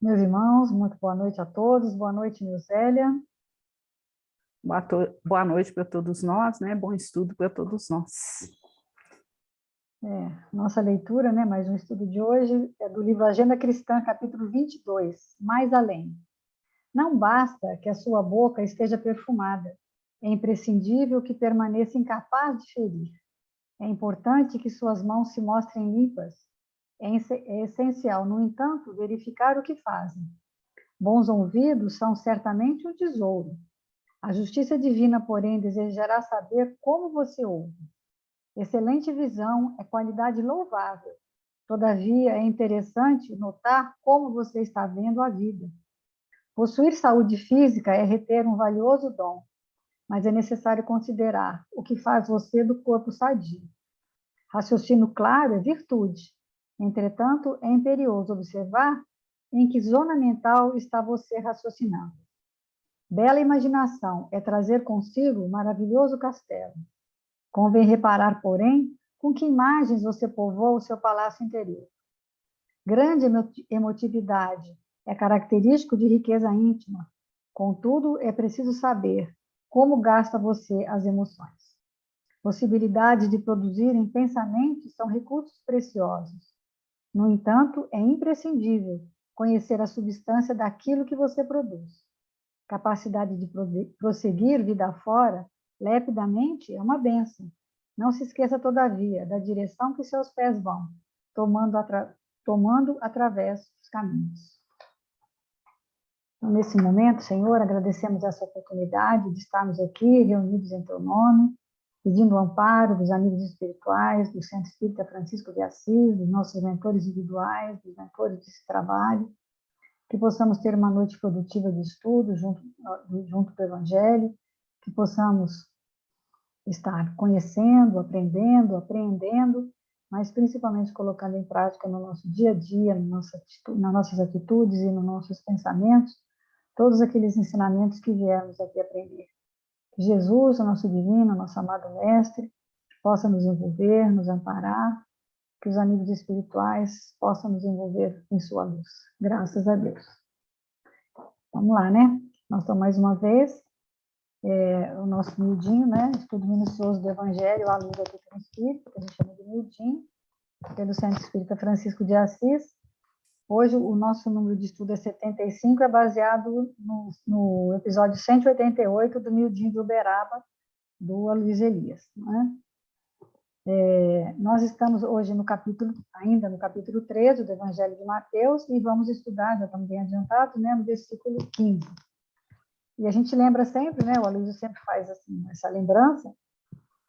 Meus irmãos, muito boa noite a todos. Boa noite, Nilzélia. Boa noite para todos nós, né? Bom estudo para todos nós. Nossa leitura, né, mais um estudo de hoje, é do livro Agenda Cristã, capítulo 22, Mais Além. Não basta que a sua boca esteja perfumada. É imprescindível que permaneça incapaz de ferir. É importante que suas mãos se mostrem limpas. É essencial, no entanto, verificar o que fazem. Bons ouvidos são certamente um tesouro. A justiça divina, porém, desejará saber como você ouve. Excelente visão é qualidade louvável. Todavia, é interessante notar como você está vendo a vida. Possuir saúde física é reter um valioso dom, mas é necessário considerar o que faz você do corpo sadio. Raciocínio claro é virtude. Entretanto, é imperioso observar em que zona mental está você raciocinando. Bela imaginação é trazer consigo um maravilhoso castelo. Convém reparar, porém, com que imagens você povoa o seu palácio interior. Grande emotividade é característico de riqueza íntima. Contudo, é preciso saber como gasta você as emoções. Possibilidade de produzir intensamente são recursos preciosos. No entanto, é imprescindível conhecer a substância daquilo que você produz. Capacidade de prosseguir vida fora, lepidamente, é uma bênção. Não se esqueça, todavia, da direção que seus pés vão, tomando através dos caminhos. Então, nesse momento, Senhor, agradecemos essa oportunidade de estarmos aqui reunidos em Teu nome, pedindo o amparo dos amigos espirituais, do Centro Espírita Francisco de Assis, dos nossos mentores individuais, dos mentores desse trabalho, que possamos ter uma noite produtiva de estudo junto do Evangelho, que possamos estar conhecendo, aprendendo, apreendendo, mas principalmente colocando em prática no nosso dia a dia, nas nossas atitudes e nos nossos pensamentos, todos aqueles ensinamentos que viemos aqui aprender. Que Jesus, o nosso divino, nosso amado Mestre, possa nos envolver, nos amparar, que os amigos espirituais possam nos envolver em sua luz. Graças a Deus. Vamos lá, né? Nós estamos mais uma vez, o nosso miudinho, né? Estudo minucioso do Evangelho à luz da doutrina espírita, que a gente chama de miudinho, pelo Centro Espírita Francisco de Assis. Hoje, o nosso número de estudo é 75, é baseado no episódio 188 do Miudinho de Uberaba, do Aloysio Elias, né? Nós estamos hoje ainda no capítulo 13 do Evangelho de Mateus, e vamos estudar, já estamos bem adiantados, né, no versículo 15. E a gente lembra sempre, né, o Aloysio sempre faz assim, essa lembrança,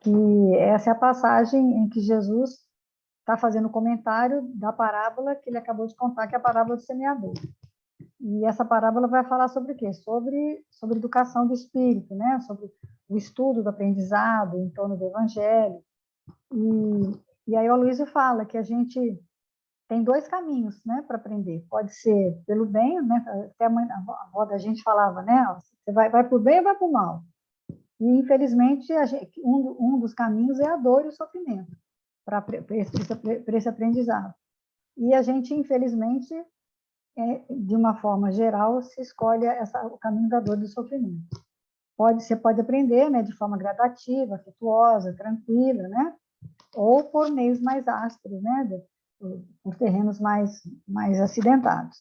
que essa é a passagem em que Jesus está fazendo o comentário da parábola que ele acabou de contar, que é a parábola do semeador. E essa parábola vai falar sobre o quê? Sobre educação do espírito, né? Sobre o estudo do aprendizado em torno do Evangelho. E aí o Aloysio fala que a gente tem dois caminhos, né, para aprender. Pode ser pelo bem, né? Até a avó da gente falava, né? Você vai para o bem ou vai para o mal? E, infelizmente, um dos caminhos é a dor e o sofrimento para esse aprendizado. E a gente, infelizmente, de uma forma geral, se escolhe o caminho da dor e do sofrimento. Você pode aprender, né, de forma gradativa, afetuosa, tranquila, né? Ou por meios mais ásperos, né? Por terrenos mais acidentados.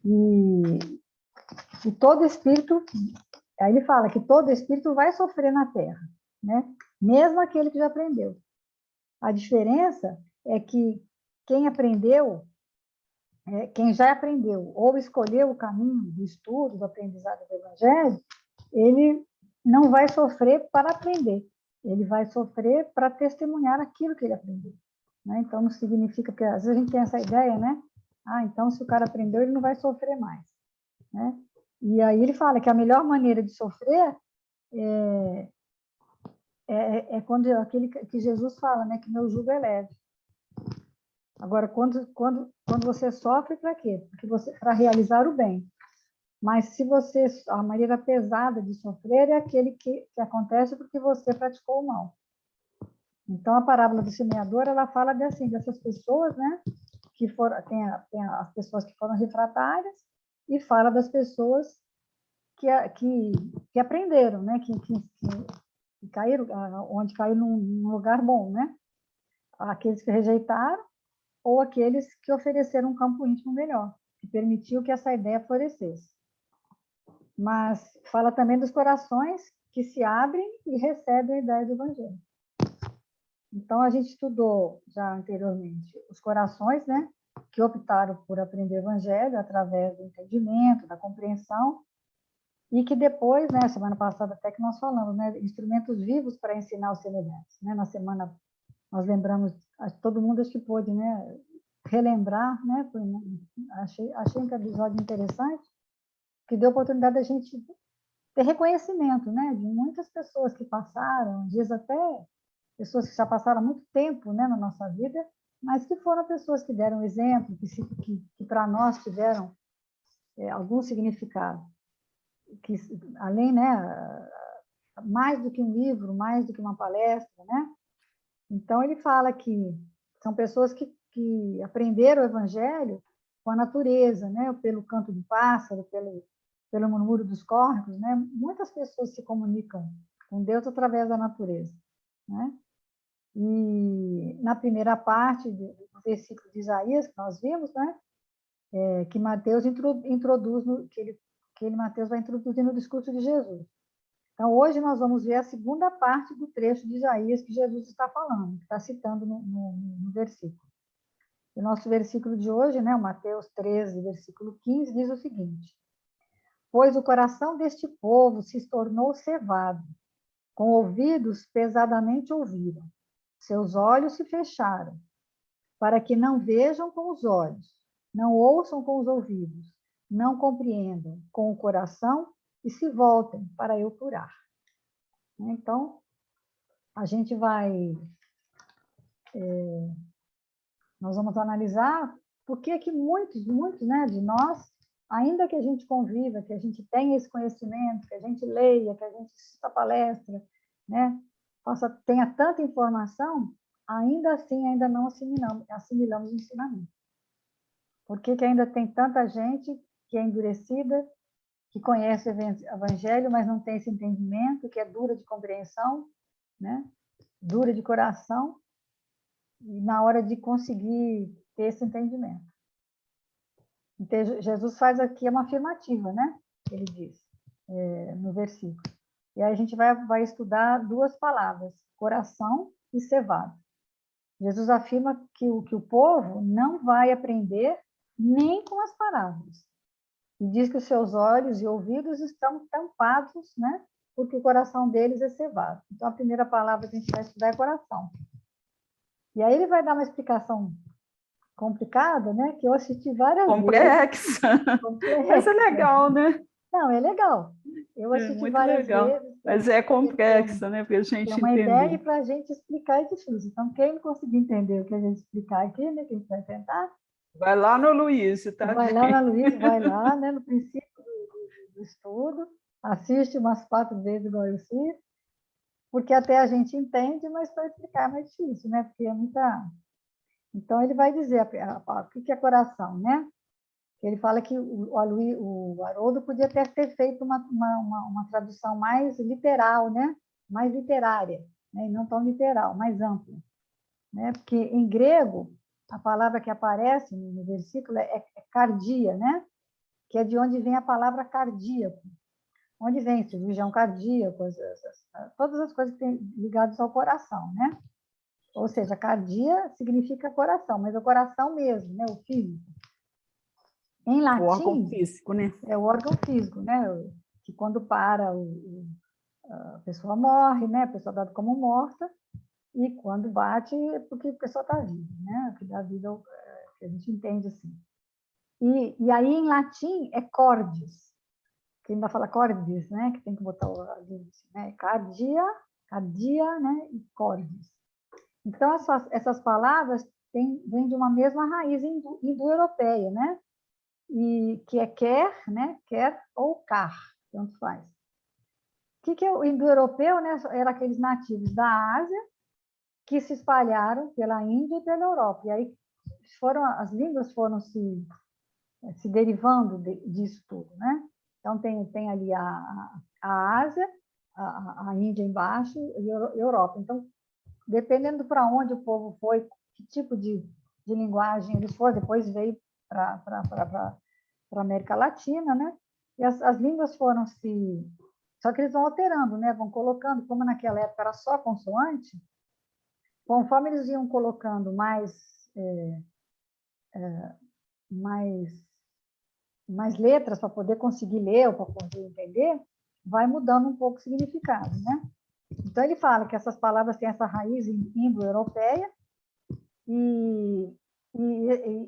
E todo espírito, aí ele fala que todo espírito vai sofrer na Terra, né? Mesmo aquele que já aprendeu. A diferença é que quem aprendeu, quem já aprendeu ou escolheu o caminho do estudo, do aprendizado do Evangelho, ele não vai sofrer para aprender, ele vai sofrer para testemunhar aquilo que ele aprendeu. Né? Então, não significa, porque às vezes a gente tem essa ideia, né? Então se o cara aprendeu, ele não vai sofrer mais. Né? E aí ele fala que a melhor maneira de sofrer é quando aquele que Jesus fala, né? Que meu jugo é leve. Agora, quando você sofre, para quê? Para realizar o bem. Mas se a maneira pesada de sofrer é aquele que acontece porque você praticou o mal. Então, a parábola do semeador, ela fala dessas pessoas, né? que foram, tem as pessoas que foram refratárias e fala das pessoas que aprenderam, né? Que caíram, onde caiu num lugar bom, né? Aqueles que rejeitaram ou aqueles que ofereceram um campo íntimo melhor, que permitiu que essa ideia florescesse. Mas fala também dos corações que se abrem e recebem a ideia do Evangelho. Então, a gente estudou já anteriormente os corações, né, que optaram por aprender o Evangelho através do entendimento, da compreensão, e que depois, né, semana passada até que nós falamos, né, instrumentos vivos para ensinar os semelhantes. Né? Na semana, nós lembramos, todo mundo acho que pôde, né, relembrar, né, achei um episódio interessante, que deu a oportunidade da gente ter reconhecimento, né, de muitas pessoas que passaram, às vezes até pessoas que já passaram muito tempo, né, na nossa vida, mas que foram pessoas que deram exemplo, que para nós tiveram algum significado, que além, né, mais do que um livro, mais do que uma palestra, né? Então ele fala que são pessoas que aprenderam o Evangelho com a natureza, né, pelo canto do pássaro, pelo murmúrio dos córregos, né? Muitas pessoas se comunicam com Deus através da natureza, né? E na primeira parte do versículo de Isaías que nós vimos, né, que Mateus introduz Mateus vai introduzir no discurso de Jesus. Então hoje nós vamos ver a segunda parte do trecho de Isaías que Jesus está falando, que está citando no versículo. O nosso versículo de hoje, né, o Mateus 13, versículo 15, diz o seguinte: pois o coração deste povo se tornou cevado, com ouvidos pesadamente ouviram. Seus olhos se fecharam, para que não vejam com os olhos, não ouçam com os ouvidos, não compreendam com o coração e se voltem para eu curar. Então, a gente nós vamos analisar por que muitos, né, de nós, ainda que a gente conviva, que a gente tenha esse conhecimento, que a gente leia, que a gente assista palestra, né, tenha tanta informação, ainda assim ainda não assimilamos o ensinamento. Por que ainda tem tanta gente que é endurecida, que conhece o Evangelho, mas não tem esse entendimento, que é dura de compreensão, né? Dura de coração, e na hora de conseguir ter esse entendimento. Então, Jesus faz aqui uma afirmativa, né? Ele diz, no versículo. E aí a gente vai estudar duas palavras, coração e cevado. Jesus afirma que o povo não vai aprender nem com as palavras. E diz que os seus olhos e ouvidos estão tampados, né? Porque o coração deles é cevado. Então, a primeira palavra que a gente vai estudar é coração. E aí ele vai dar uma explicação complicada, né? Que eu assisti várias vezes. Complexa. Mas é legal, né? Não, é legal. Eu assisti muito várias legal. vezes. Mas é complexa, né? Para a gente tem uma entender. Ideia e para a gente explicar é difícil. Então, quem conseguir entender o que a gente explicar aqui, né? Que a gente vai tentar. Vai lá no Luiz, tá? Vai lá na Luiz, vai lá, né? No princípio do estudo, assiste umas 4 vezes igual eu fiz, porque até a gente entende, mas para explicar é mais difícil, né? Porque é muita... Então, ele vai dizer o que é coração, né? Ele fala que o Haroldo podia ter feito uma tradução mais literal, né? Mais literária, né? E não tão literal, mais ampla, né? Porque em grego, a palavra que aparece no versículo é cardia, né? Que é de onde vem a palavra cardíaco. Onde vem cirurgião cardíaco, todas as coisas que têm ligadas ao coração, né? Ou seja, cardia significa coração, mas é o coração mesmo, né? O físico. Em latim, o órgão físico, né? É o órgão físico, né? Que quando para, a pessoa morre, né? A pessoa é dada como morta, e quando bate é porque a pessoa está viva, né? Que dá vida, que a gente entende assim. E aí, em latim, é cordis, que ainda fala cordis, né? Que tem que botar o né? Cardia, né? E cordis. Então, essas palavras vêm de uma mesma raiz indo-europeia, né? E que é quer, né? Quer ou car, tanto faz. O que é o indo-europeu, né? Eram aqueles nativos da Ásia que se espalharam pela Índia e pela Europa. E aí as línguas foram se derivando disso tudo, né? Então, tem ali a Ásia, a Índia embaixo e a Europa. Então, dependendo para onde o povo foi, que tipo de linguagem eles foram, depois veio para a América Latina, né? E as línguas foram se... Só que eles vão alterando, né? Vão colocando, como naquela época era só consoante, conforme eles iam colocando mais letras para poder conseguir ler ou para poder entender, vai mudando um pouco o significado, né? Então, ele fala que essas palavras têm essa raiz indo-europeia e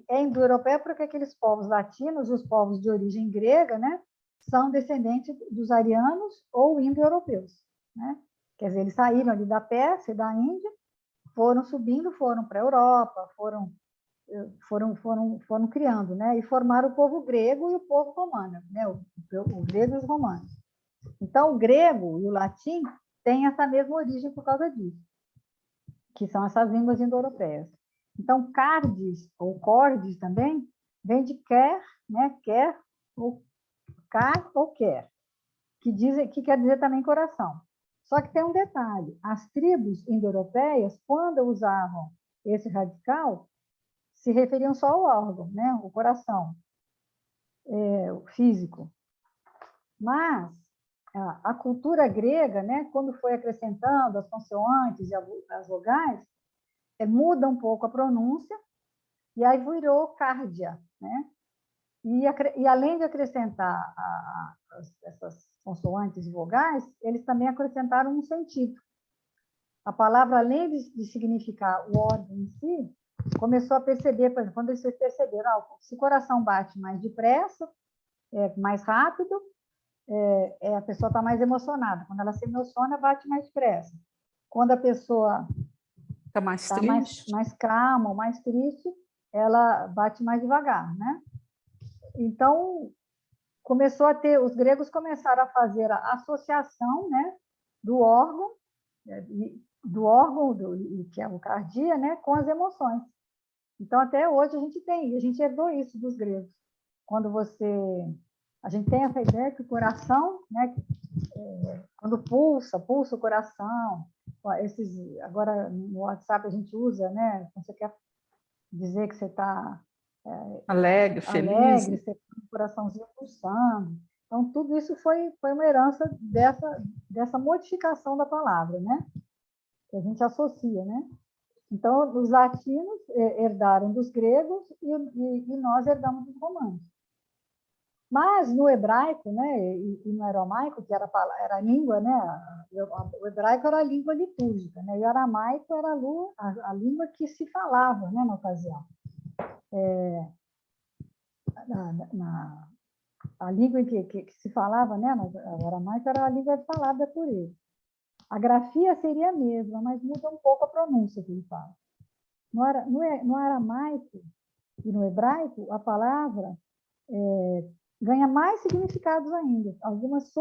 é indo-europeia porque aqueles povos latinos e os povos de origem grega, né, são descendentes dos arianos ou indo-europeus, né? Quer dizer, eles saíram ali da Pérsia e da Índia, foram subindo, foram para a Europa, foram criando, né? E formaram o povo grego e o povo romano, né? O grego e os romanos. Então, o grego e o latim têm essa mesma origem por causa disso, que são essas línguas indo-europeias. Então, cardes, ou cordes também, vem de quer, né? Quer, ou car, ou quer, que quer dizer também coração. Só que tem um detalhe, as tribos indo-europeias, quando usavam esse radical, se referiam só ao órgão, né? O coração, o físico. Mas a cultura grega, né? Quando foi acrescentando as consoantes e as vogais, muda um pouco a pronúncia, e aí virou cárdia, né? E além de acrescentar essas consoantes e vogais, eles também acrescentaram um sentido. A palavra, além de significar o órgão em si, começou a perceber, por exemplo, quando eles perceberam, se o coração bate mais depressa, mais rápido, a pessoa está mais emocionada. Quando ela se emociona, bate mais depressa. Quando a pessoa Está mais está triste. mais calma ou mais triste, ela bate mais devagar, né? Então, os gregos começaram a fazer a associação, né, do órgão, que é o cardia, né, com as emoções. Então, até hoje a gente herdou isso dos gregos. A gente tem essa ideia que o coração, né, quando pulsa o coração, agora no WhatsApp a gente usa, né, quando você quer dizer que você está Alegre, feliz. alegre, você tem o coraçãozinho pulsando. Então, tudo isso foi uma herança dessa modificação da palavra, né? Que a gente associa, né? Então, os latinos herdaram dos gregos e nós herdamos dos romanos. Mas no hebraico, né, e no aramaico, que era a língua, né, o hebraico era a língua litúrgica, né, e o aramaico era a língua que se falava, né, na ocasião. A língua que se falava, né, no aramaico, era a língua falada por ele. A grafia seria a mesma, mas muda um pouco a pronúncia que ele fala. No aramaico e no hebraico, a palavra ganha mais significados ainda. Algumas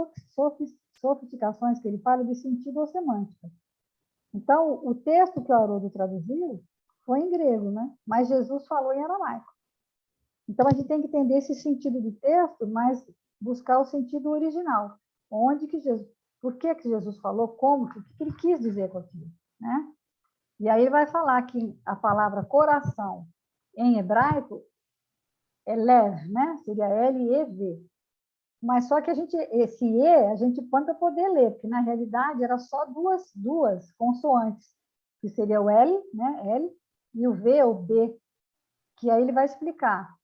sofisticações que ele fala de sentido ou semântica. Então, o texto que o Haroldo traduziu foi em grego, né? Mas Jesus falou em aramaico. Então, a gente tem que entender esse sentido do texto, mas buscar o sentido original. Por que Jesus falou, como, o que ele quis dizer com aquilo, né? E aí ele vai falar que a palavra coração em hebraico é lev, né? Seria L-E-V. Mas só que esse E a gente põe para poder ler, porque na realidade era só duas consoantes, que seria o L, né? L, e o V ou B, que aí ele vai explicar.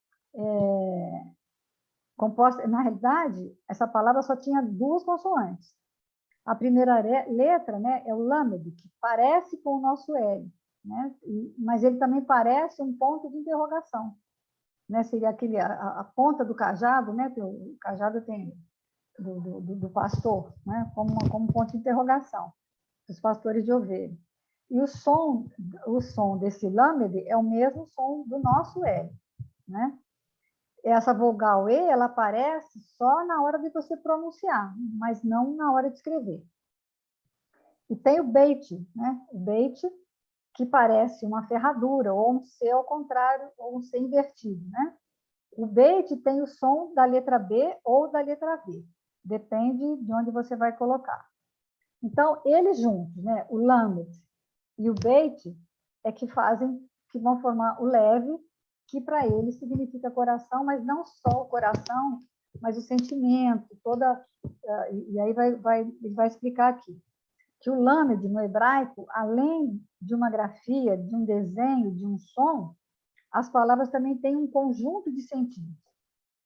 Na realidade, essa palavra só tinha duas consoantes. A primeira letra, né, é o lâmede, que parece com o nosso L, né? Mas ele também parece um ponto de interrogação, né? Seria a ponta do cajado, né? O cajado tem do pastor, né? Como ponto de interrogação, dos pastores de ovelha. E o som desse lâmede é o mesmo som do nosso L, né? Essa vogal E, ela aparece só na hora de você pronunciar, mas não na hora de escrever. E tem o beit, né? O beit que parece uma ferradura, ou um C ao contrário, ou um C invertido, né? O Beit tem o som da letra B ou da letra V, depende de onde você vai colocar. Então, eles juntos, né? O Lamed e o Beit é que vão formar o leve, que para ele significa coração, mas não só o coração, mas o sentimento, e aí ele vai explicar aqui que o Lamed, no hebraico, além de uma grafia, de um desenho, de um som, as palavras também têm um conjunto de sentidos,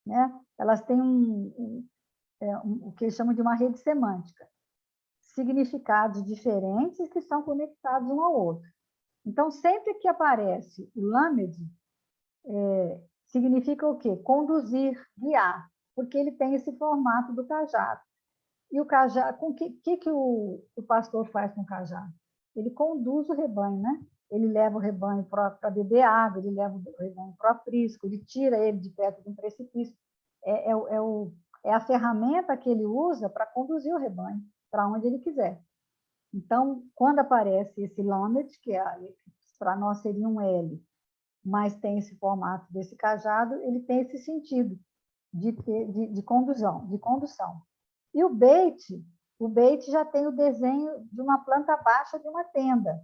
né? Elas têm o que eles chamam de uma rede semântica, significados diferentes que são conectados um ao outro. Então, sempre que aparece o Lamed, significa o quê? Conduzir, guiar, porque ele tem esse formato do cajado. E o cajado, com que o pastor faz com o cajado? Ele conduz o rebanho, né? Ele leva o rebanho para beber água, ele leva o rebanho para o aprisco, ele tira ele de perto de um precipício. É a ferramenta que ele usa para conduzir o rebanho para onde ele quiser. Então, quando aparece esse lamed, que para nós seria um L, mas tem esse formato desse cajado, ele tem esse sentido de condução. E o Beit já tem o desenho de uma planta baixa de uma tenda,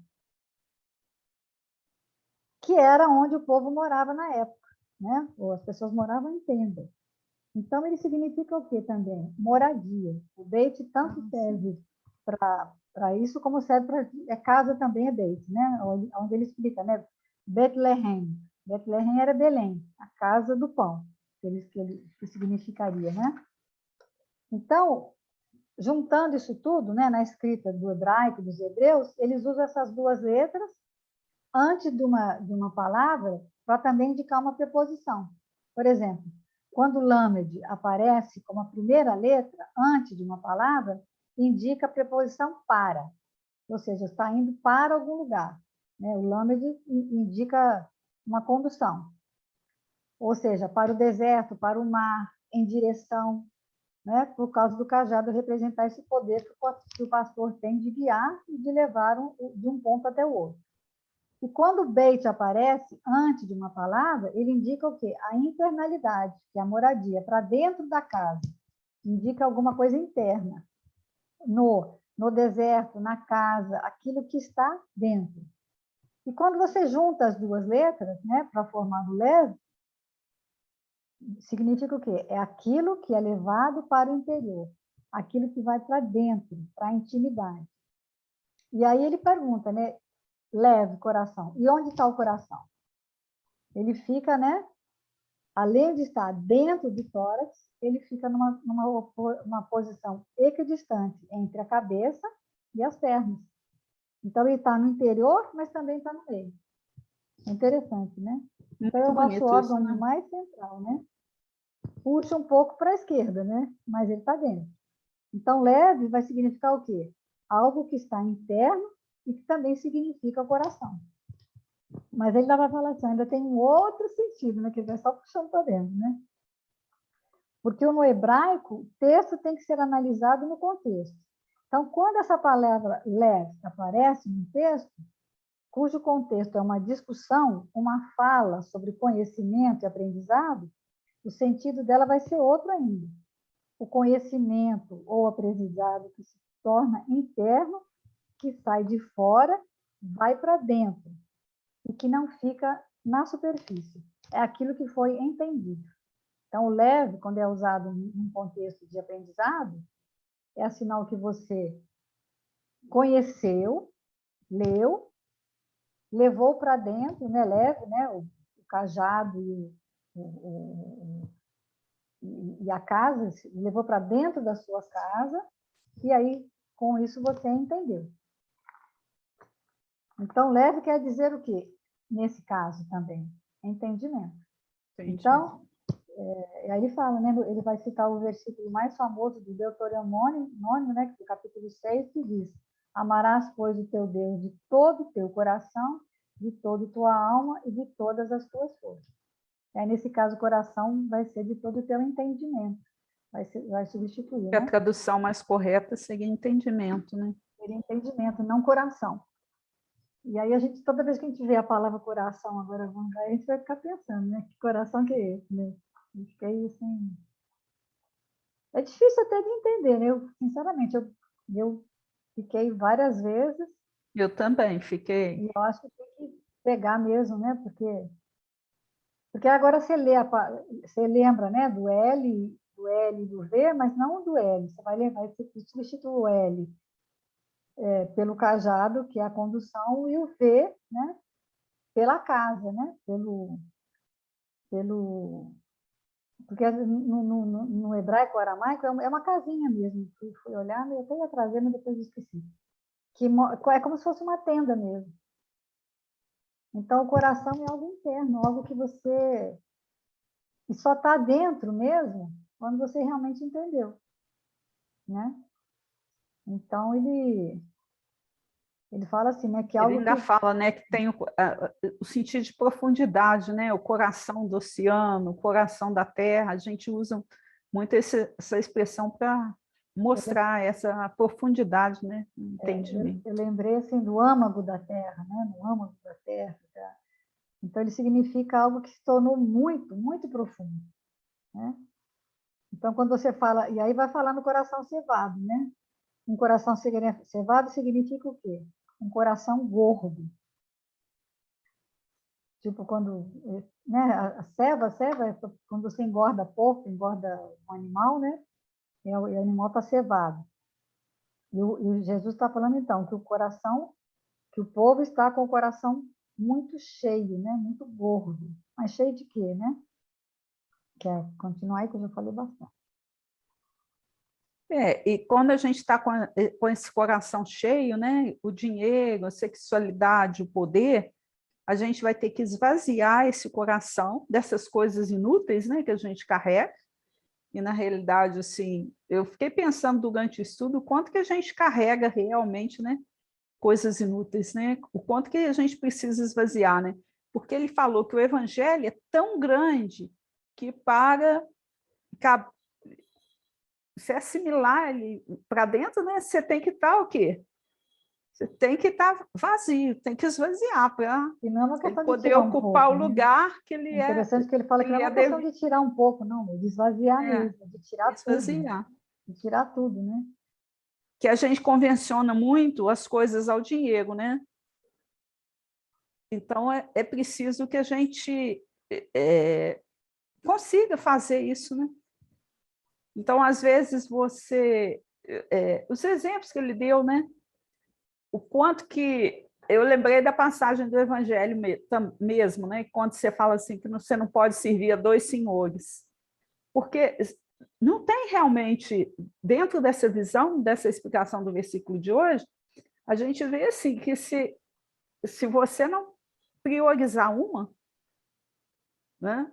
que era onde o povo morava na época, né? Ou as pessoas moravam em tenda. Então, ele significa o quê também? Moradia. O Beit tanto serve para isso, como serve para... casa também é Beit, né? Onde ele explica, né? Betlehem. Betlehem era Belém, a casa do pão, que significaria, né? Então, juntando isso tudo, né, na escrita do hebraico, dos hebreus, eles usam essas duas letras antes de uma palavra para também indicar uma preposição. Por exemplo, quando lamed aparece como a primeira letra antes de uma palavra, indica a preposição para, ou seja, está indo para algum lugar, né? O lamed indica uma condução, ou seja, para o deserto, para o mar, em direção, né? Por causa do cajado representar esse poder que o pastor tem de guiar e de levar de um ponto até o outro. E quando o Beit aparece antes de uma palavra, ele indica o quê? A internalidade, que é a moradia, para dentro da casa. Indica alguma coisa interna. No deserto, na casa, aquilo que está dentro. E quando você junta as duas letras, né, para formar o leve, significa o quê? É aquilo que é levado para o interior, aquilo que vai para dentro, para a intimidade. E aí ele pergunta, né? Leve, coração. E onde está o coração? Ele fica, né? Além de estar dentro do tórax, ele fica numa posição equidistante entre a cabeça e as pernas. Então, ele está no interior, mas também está no meio. É interessante, né? Então, é o nosso órgão isso, né? Mais central, né? Puxa um pouco para a esquerda, né? Mas ele está dentro. Então, leve vai significar o quê? Algo que está interno e que também significa o coração. Mas ele ainda vai falar assim, ainda tem um outro sentido, né? Que ele vai só puxando para dentro, né? Porque no hebraico, o texto tem que ser analisado no contexto. Então, quando essa palavra leve aparece no texto, cujo contexto é uma discussão, uma fala sobre conhecimento e aprendizado, o sentido dela vai ser outro ainda. O conhecimento ou aprendizado que se torna interno, que sai de fora, vai para dentro e que não fica na superfície. É aquilo que foi entendido. Então, o leve, quando é usado num contexto de aprendizado, é sinal que você conheceu, leu, levou para dentro, né, leve, né, o cajado e a casa, levou para dentro da sua casa, e aí, com isso, você entendeu. Então, leve quer dizer o quê? Nesse caso também, entendimento. Então, aí ele fala, né, ele vai citar o versículo mais famoso do Deuteronômio, né, do capítulo 6, que diz: amarás, pois, o teu Deus de todo o teu coração, de toda a tua alma e de todas as tuas forças. Aí, nesse caso, o coração vai ser de todo o teu entendimento. Vai substituir, né? A tradução mais correta seria entendimento, né? Seria entendimento, não coração. E aí a gente, toda vez que a gente vê a palavra coração agora, a gente vai ficar pensando, né? Que coração que é esse, né? Eu fiquei assim... É difícil até de entender, né? Eu, sinceramente, eu fiquei várias vezes. Eu também fiquei. E eu acho que tem que pegar mesmo, né? Porque agora você você lembra, né? Do L e do V, mas não do L. Você vai lembrar, você substitui o L pelo cajado, que é a condução, e o V, né? Pela casa, né? Pelo porque no hebraico, aramaico, é uma casinha mesmo. Fui olhar, eu até ia trazer, mas depois esqueci. É como se fosse uma tenda mesmo. Então, o coração é algo interno, algo que você... E só está dentro mesmo quando você realmente entendeu, né? Então, ele fala assim, né? Que Ele algo ainda que... fala, né, que tem o sentido de profundidade, né? O coração do oceano, o coração da terra. A gente usa muito essa expressão para mostrar essa profundidade, né? Entendimento. Eu lembrei, assim, do âmago da terra, né? No âmago da terra. Tá? Então, ele significa algo que se tornou muito, muito profundo, né? Então, quando você fala... E aí vai falar no coração cevado, né? Um coração cevado significa o quê? Um coração gordo. Tipo, quando... Né? A ceva é quando você engorda porco, engorda um animal, né? E o animal está cevado. E Jesus está falando, então, que o coração... Que o povo está com o coração muito cheio, né? Muito gordo. Mas cheio de quê, né? Quer continuar aí, que eu já falei bastante. E quando a gente está com esse coração cheio, né, o dinheiro, a sexualidade, o poder, a gente vai ter que esvaziar esse coração dessas coisas inúteis, né, que a gente carrega. E, na realidade, assim, eu fiquei pensando durante o estudo o quanto que a gente carrega realmente, né, coisas inúteis, né, o quanto que a gente precisa esvaziar, né, porque ele falou que o evangelho é tão grande que para se assimilar ele para dentro, né, você tem que estar o quê? Você tem que estar vazio, tem que esvaziar para E não é uma ele questão de poder tirar um ocupar o pouco, né? lugar que É ele interessante que ele fala que não é uma questão de tirar um pouco, não, é de esvaziar mesmo, é de tirar tudo. esvaziar. De tirar tudo, né? Que a gente convenciona muito as coisas ao dinheiro, né? Então, é preciso que a gente consiga fazer isso, né? Então, às vezes, os exemplos que ele deu, né? O quanto que... Eu lembrei da passagem do Evangelho mesmo, né? Quando você fala assim, que você não pode servir a dois senhores. Porque não tem realmente, dentro dessa visão, dessa explicação do versículo de hoje, a gente vê assim, que se você não priorizar né,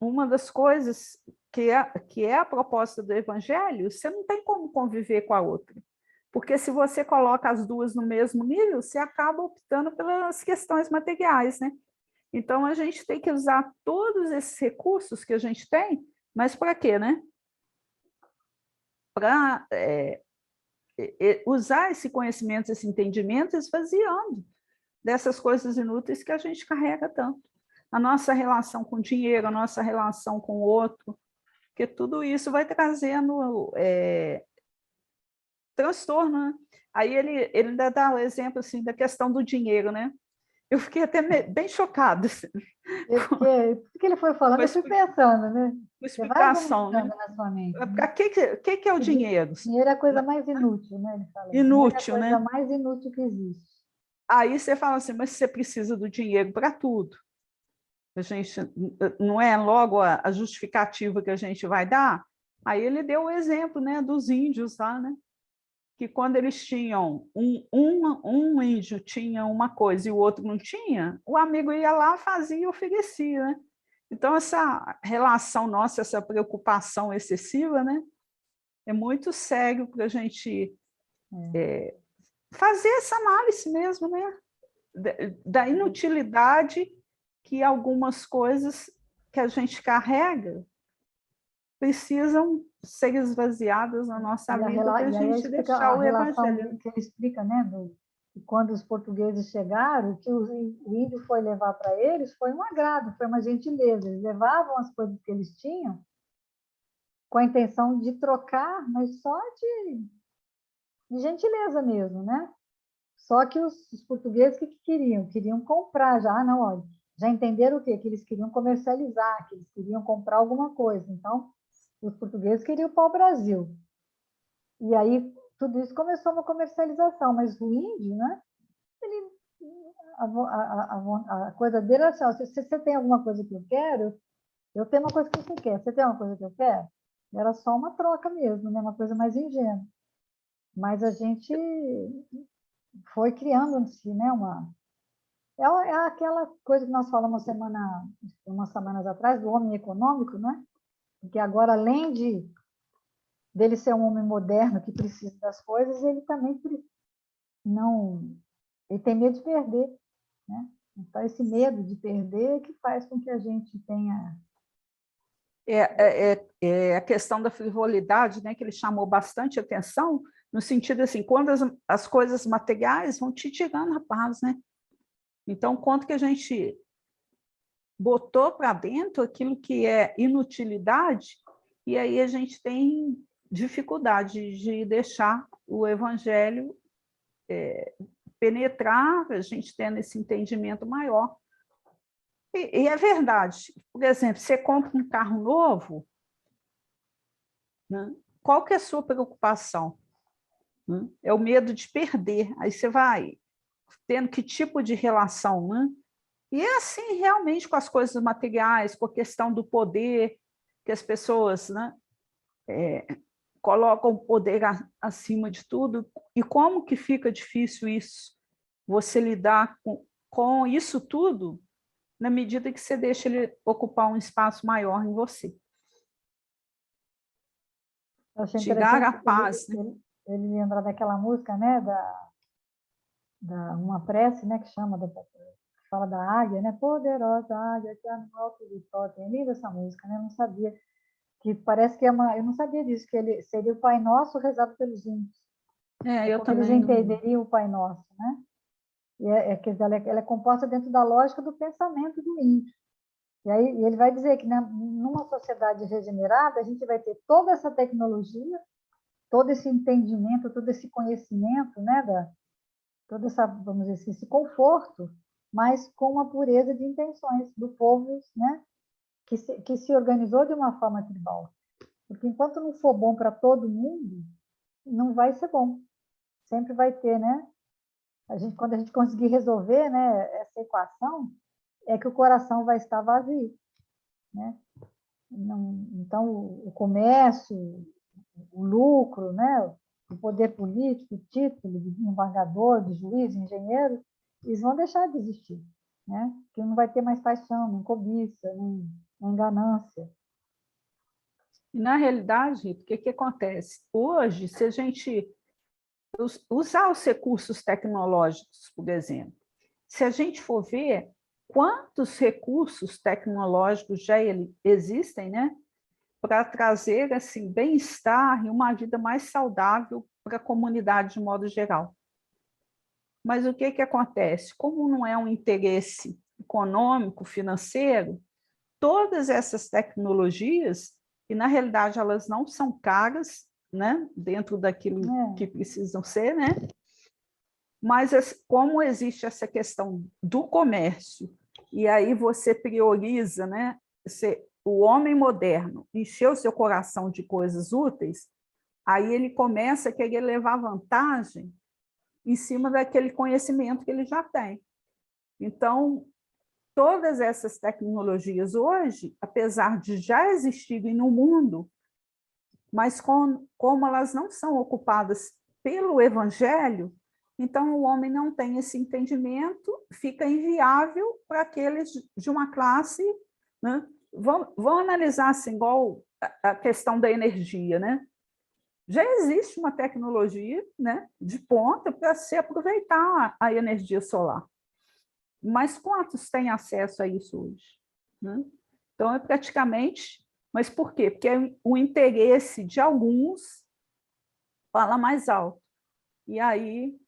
uma das coisas que é a proposta do Evangelho, você não tem como conviver com a outra. Porque se você coloca as duas no mesmo nível, você acaba optando pelas questões materiais, né? Então, a gente tem que usar todos esses recursos que a gente tem, mas para quê, né? Para usar esse conhecimento, esse entendimento, esvaziando dessas coisas inúteis que a gente carrega tanto. A nossa relação com o dinheiro, a nossa relação com o outro, porque tudo isso vai trazendo transtorno, né? Aí ele ainda dá o exemplo assim, da questão do dinheiro, né? Eu fiquei até bem chocada assim, Porque ele foi falando, com a eu fui pensando, né? Você vai explicação, né? argumentando na sua mente, né? Para que é o dinheiro? Dinheiro é a coisa mais inútil, né? Ele fala. Dinheiro é a Inútil, coisa né? mais inútil que existe. Aí você fala assim, mas você precisa do dinheiro para tudo. A gente não é logo a justificativa que a gente vai dar. Aí ele deu o exemplo, né, dos índios lá, né? Que quando eles tinham um índio tinha uma coisa e o outro não tinha, o amigo ia lá, fazia e oferecia, né? Então essa relação nossa, essa preocupação excessiva, né, é muito sério para a gente fazer essa análise mesmo, né, da inutilidade que algumas coisas que a gente carrega precisam ser esvaziadas na nossa vida para a E aí gente deixar a o relação evangelho. que ele explica, né? E quando os portugueses chegaram, o que o índio foi levar para eles foi um agrado, foi uma gentileza. Eles levavam as coisas que eles tinham com a intenção de trocar, mas só de gentileza mesmo, né? Só que os portugueses, o que queriam? Queriam comprar já. Ah, não, olha, já entenderam o quê? Que eles queriam comercializar, que eles queriam comprar alguma coisa. Então, os portugueses queriam o pau-brasil. E aí, tudo isso começou uma comercialização, mas o índio, né? Ele, a coisa dele era assim, ó, se você tem alguma coisa que eu quero, eu tenho uma coisa que você quer. Você tem uma coisa que eu quero? Era só uma troca mesmo, né? Uma coisa mais ingênua. Mas a gente foi criando em si, né? É aquela coisa que nós falamos umas semanas atrás, do homem econômico, né? Porque agora, além dele ser um homem moderno que precisa das coisas, ele também não, ele tem medo de perder, né? Então, esse medo de perder é que faz com que a gente tenha... É a questão da frivolidade, né, que ele chamou bastante atenção, no sentido assim, quando as coisas materiais vão te tirando a paz, né? Então, quanto que a gente botou para dentro aquilo que é inutilidade, e aí a gente tem dificuldade de deixar o evangelho penetrar, a gente tendo esse entendimento maior. E é verdade. Por exemplo, você compra um carro novo, né? Qual que é a sua preocupação? Né? É o medo de perder. Aí você vai tendo que tipo de relação, né? E é assim realmente com as coisas materiais, com a questão do poder, que as pessoas, né, colocam o poder acima de tudo. E como que fica difícil isso? Você lidar com isso tudo na medida que você deixa ele ocupar um espaço maior em você. Eu achei Tirar a interessante paz, né? ele lembrar daquela música, né? Uma prece, né? Que fala da águia, né? Poderosa águia que no alto do totem. É linda essa música, né? Eu não sabia. Que parece que eu não sabia disso, que ele seria o Pai Nosso rezado pelos índios. É Eu como eles também não... entenderiam o Pai Nosso, né? Quer dizer, ela é composta dentro da lógica do pensamento do índio. E aí ele vai dizer que, né, numa sociedade regenerada, a gente vai ter toda essa tecnologia, todo esse entendimento, todo esse conhecimento, né, toda essa, vamos dizer assim, esse conforto, mas com uma pureza de intenções do povo, né, que se organizou de uma forma tribal. Porque enquanto não for bom para todo mundo, não vai ser bom. Sempre vai ter, né? Quando a gente conseguir resolver, né, essa equação, é que o coração vai estar vazio, né? Não, então, o comércio, o lucro, né, o poder político, o título de embargador, de juiz, engenheiro, eles vão deixar de existir, né? Porque não vai ter mais paixão, nem cobiça, nem ganância. E, na realidade, o que acontece? Hoje, se a gente usar os recursos tecnológicos, por exemplo, se a gente for ver quantos recursos tecnológicos já existem, né, para trazer assim bem-estar e uma vida mais saudável para a comunidade de modo geral. Mas o que acontece? Como não é um interesse econômico, financeiro, todas essas tecnologias, e na realidade elas não são caras, né, dentro daquilo que precisam ser, né? Mas como existe essa questão do comércio, e aí você prioriza, né, o homem moderno encher o seu coração de coisas úteis, aí ele começa a querer levar vantagem em cima daquele conhecimento que ele já tem. Então, todas essas tecnologias hoje, apesar de já existirem no mundo, mas como elas não são ocupadas pelo evangelho, então o homem não tem esse entendimento, fica inviável para aqueles de uma classe, né? Vamos analisar assim, igual a questão da energia, né? Já existe uma tecnologia, né, de ponta para se aproveitar a energia solar. Mas quantos têm acesso a isso hoje? Né? Então, é praticamente... Mas por quê? Porque o interesse de alguns fala mais alto. E aí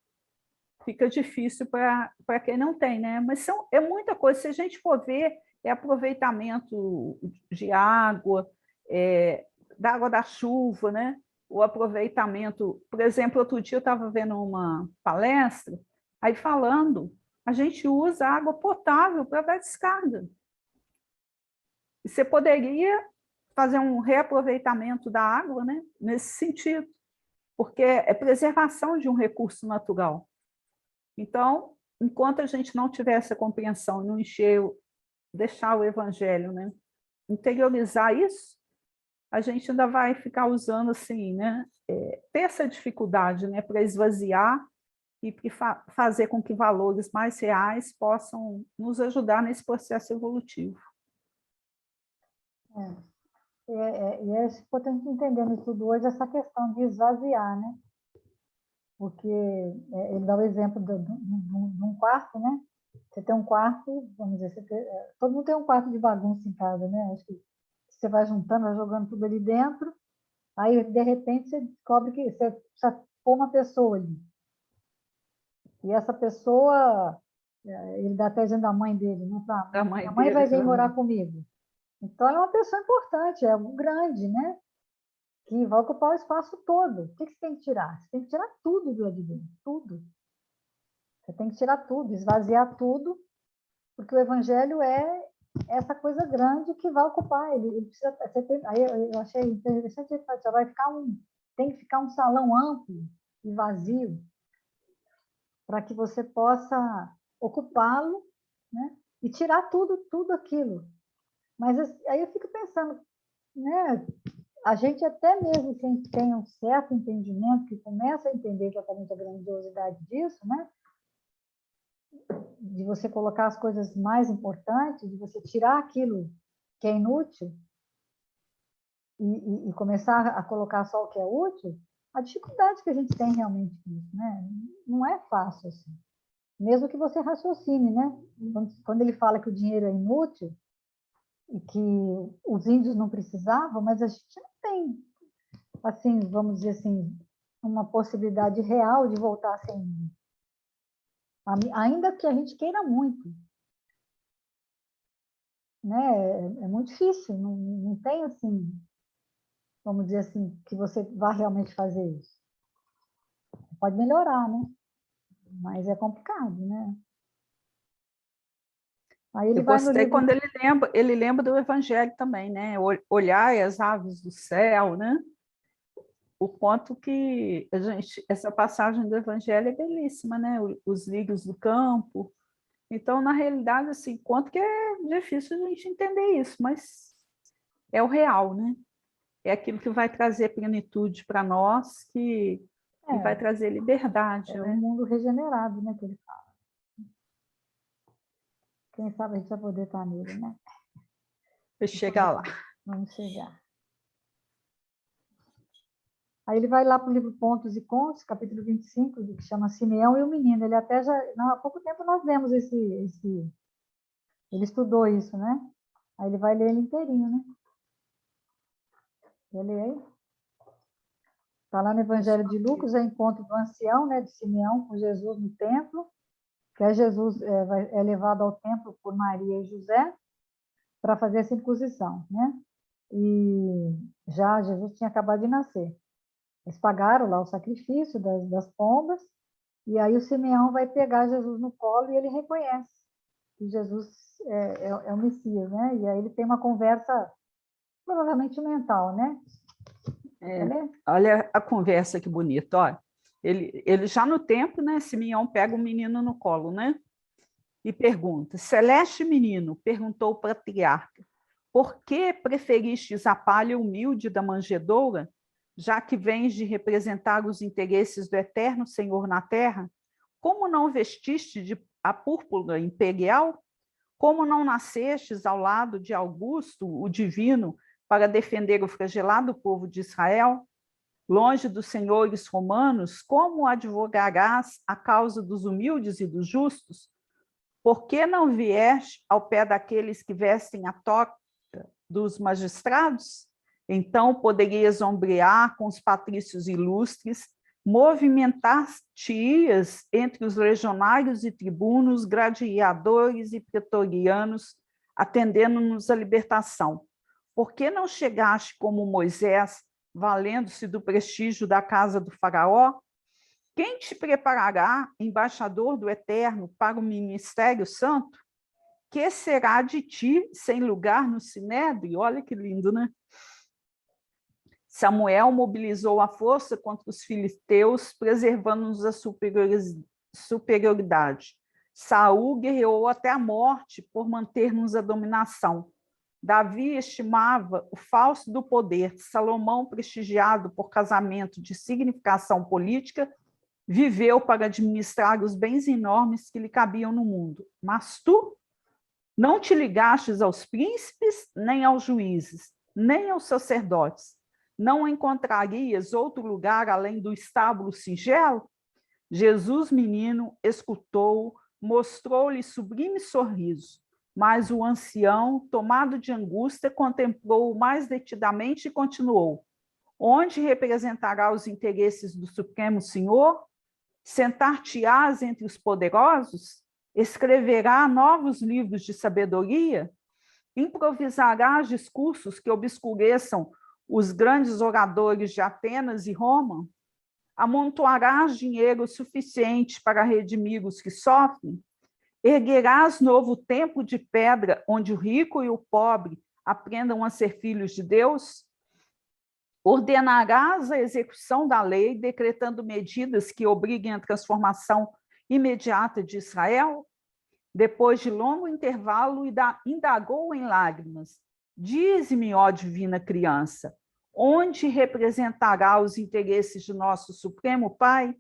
fica difícil para quem não tem, né? Mas é muita coisa. Se a gente for ver, é aproveitamento de água, da água da chuva, né? O aproveitamento. Por exemplo, outro dia eu estava vendo uma palestra, aí falando, a gente usa água potável para dar descarga. E você poderia fazer um reaproveitamento da água, né? Nesse sentido, porque é preservação de um recurso natural. Então, enquanto a gente não tiver essa compreensão, não deixar o evangelho, né, interiorizar isso, a gente ainda vai ficar usando assim, né, ter essa dificuldade, né, para esvaziar e fazer com que valores mais reais possam nos ajudar nesse processo evolutivo. E é importante entender no estudo hoje essa questão de esvaziar, né? Porque ele dá o exemplo de um quarto, né? Você tem um quarto, vamos dizer, todo mundo tem um quarto de bagunça em casa, né? Acho que você vai juntando, vai jogando tudo ali dentro, aí de repente você descobre que você precisa pôr uma pessoa ali. E essa pessoa, ele dá até exemplo da mãe dele, né? A mãe vai vir morar comigo. Então, ela é uma pessoa importante, é algo grande, né? Que vai ocupar o espaço todo. O que você tem que tirar? Você tem que tirar tudo do lado de dentro, tudo. Você tem que tirar tudo, esvaziar tudo, porque o evangelho é essa coisa grande que vai ocupar. Ele precisa. Aí eu achei interessante, tem que ficar um salão amplo e vazio para que você possa ocupá-lo, né? E tirar tudo aquilo. Mas aí eu fico pensando, né? A gente até mesmo quem tem um certo entendimento, que começa a entender exatamente a grandiosidade disso, né? De você colocar as coisas mais importantes, de você tirar aquilo que é inútil e começar a colocar só o que é útil, a dificuldade que a gente tem realmente com isso, né? Não é fácil assim. Mesmo que você raciocine, né? Quando ele fala que o dinheiro é inútil e que os índios não precisavam, mas a gente não tem, assim, vamos dizer assim, uma possibilidade real de voltar a ser índio. Ainda que a gente queira muito. Né? É muito difícil, não tem assim, vamos dizer assim, que você vá realmente fazer isso. Pode melhorar, né? Mas é complicado, né? Aí ele Eu vai no gostei livro... quando ele lembra do evangelho também, né? Olhar as aves do céu, né? O quanto que essa passagem do evangelho é belíssima, né? Os lírios do campo. Então, na realidade, assim, quanto que é difícil a gente entender isso, mas é o real, né? É aquilo que vai trazer plenitude para nós, que vai trazer liberdade, né? É um mundo regenerado, né, que ele fala. Quem sabe a gente vai poder estar nele, né? Chegar lá. Vamos chegar. Aí ele vai lá para o livro Pontos e Contos, capítulo 25, que chama Simeão e o Menino. Ele até já... há pouco tempo nós lemos ele estudou isso, né? Aí ele vai ler ele inteirinho, né? Quer ler aí? Está lá no Evangelho de Lucas, é o encontro do ancião, né, de Simeão, com Jesus no templo, que é Jesus é levado ao templo por Maria e José para fazer a circuncisão, né? E já Jesus tinha acabado de nascer. Eles pagaram lá o sacrifício das pombas, e aí o Simeão vai pegar Jesus no colo e ele reconhece que Jesus é o Messias, né? E aí ele tem uma conversa, provavelmente mental, né? Olha a conversa que bonita, olha. Ele já no templo, né? Simeão pega o menino no colo, né? E pergunta: Celeste menino, perguntou o patriarca, por que preferistes a palha humilde da manjedoura, já que vens de representar os interesses do eterno Senhor na terra? Como não vestiste a púrpura imperial? Como não nascestes ao lado de Augusto, o divino, para defender o flagelado povo de Israel? Longe dos senhores romanos, como advogarás a causa dos humildes e dos justos? Por que não vieste ao pé daqueles que vestem a toga dos magistrados? Então poderias ombrear com os patrícios ilustres, movimentar-te-ias entre os legionários e tribunos, gladiadores e pretorianos, atendendo-nos a libertação. Por que não chegaste como Moisés, valendo-se do prestígio da casa do faraó? Quem te preparará, embaixador do Eterno, para o ministério santo? Que será de ti sem lugar no sinédrio? Olha que lindo, né? Samuel mobilizou a força contra os filisteus, preservando-nos a superioridade. Saul guerreou até a morte por manter-nos a dominação. Davi estimava o falso do poder. Salomão, prestigiado por casamento de significação política, viveu para administrar os bens enormes que lhe cabiam no mundo. Mas tu não te ligastes aos príncipes, nem aos juízes, nem aos sacerdotes. Não encontrarias outro lugar além do estábulo singelo? Jesus, menino, escutou-o, mostrou-lhe sublime sorriso, mas o ancião, tomado de angústia, contemplou-o mais detidamente e continuou: onde representará os interesses do Supremo Senhor? Sentar-te-ás entre os poderosos? Escreverá novos livros de sabedoria? Improvisarás discursos que obscureçam os grandes oradores de Atenas e Roma? Amontoarás dinheiro suficiente para redimir os que sofrem? Erguerás novo templo de pedra, onde o rico e o pobre aprendam a ser filhos de Deus? Ordenarás a execução da lei, decretando medidas que obriguem a transformação imediata de Israel? Depois de longo intervalo, indagou em lágrimas: dize-me, ó divina criança, onde representará os interesses de nosso Supremo Pai?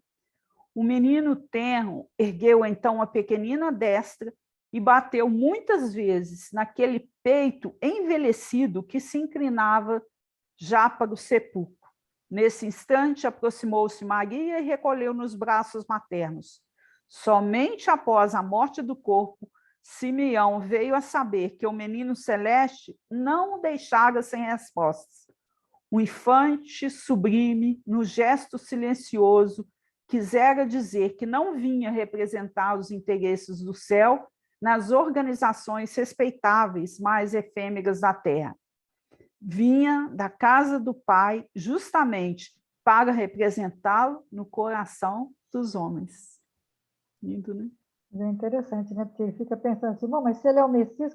O menino tenro ergueu então a pequenina destra e bateu muitas vezes naquele peito envelhecido que se inclinava já para o sepulcro. Nesse instante, aproximou-se Maria e recolheu nos braços maternos. Somente após a morte do corpo, Simeão veio a saber que o menino celeste não o deixara sem respostas. O infante sublime, no gesto silencioso, quisera dizer que não vinha representar os interesses do céu nas organizações respeitáveis, mais efêmeras da terra. Vinha da casa do Pai justamente para representá-lo no coração dos homens. Lindo, né? É interessante, né? Porque ele fica pensando assim, bom, mas se ele é o Messias,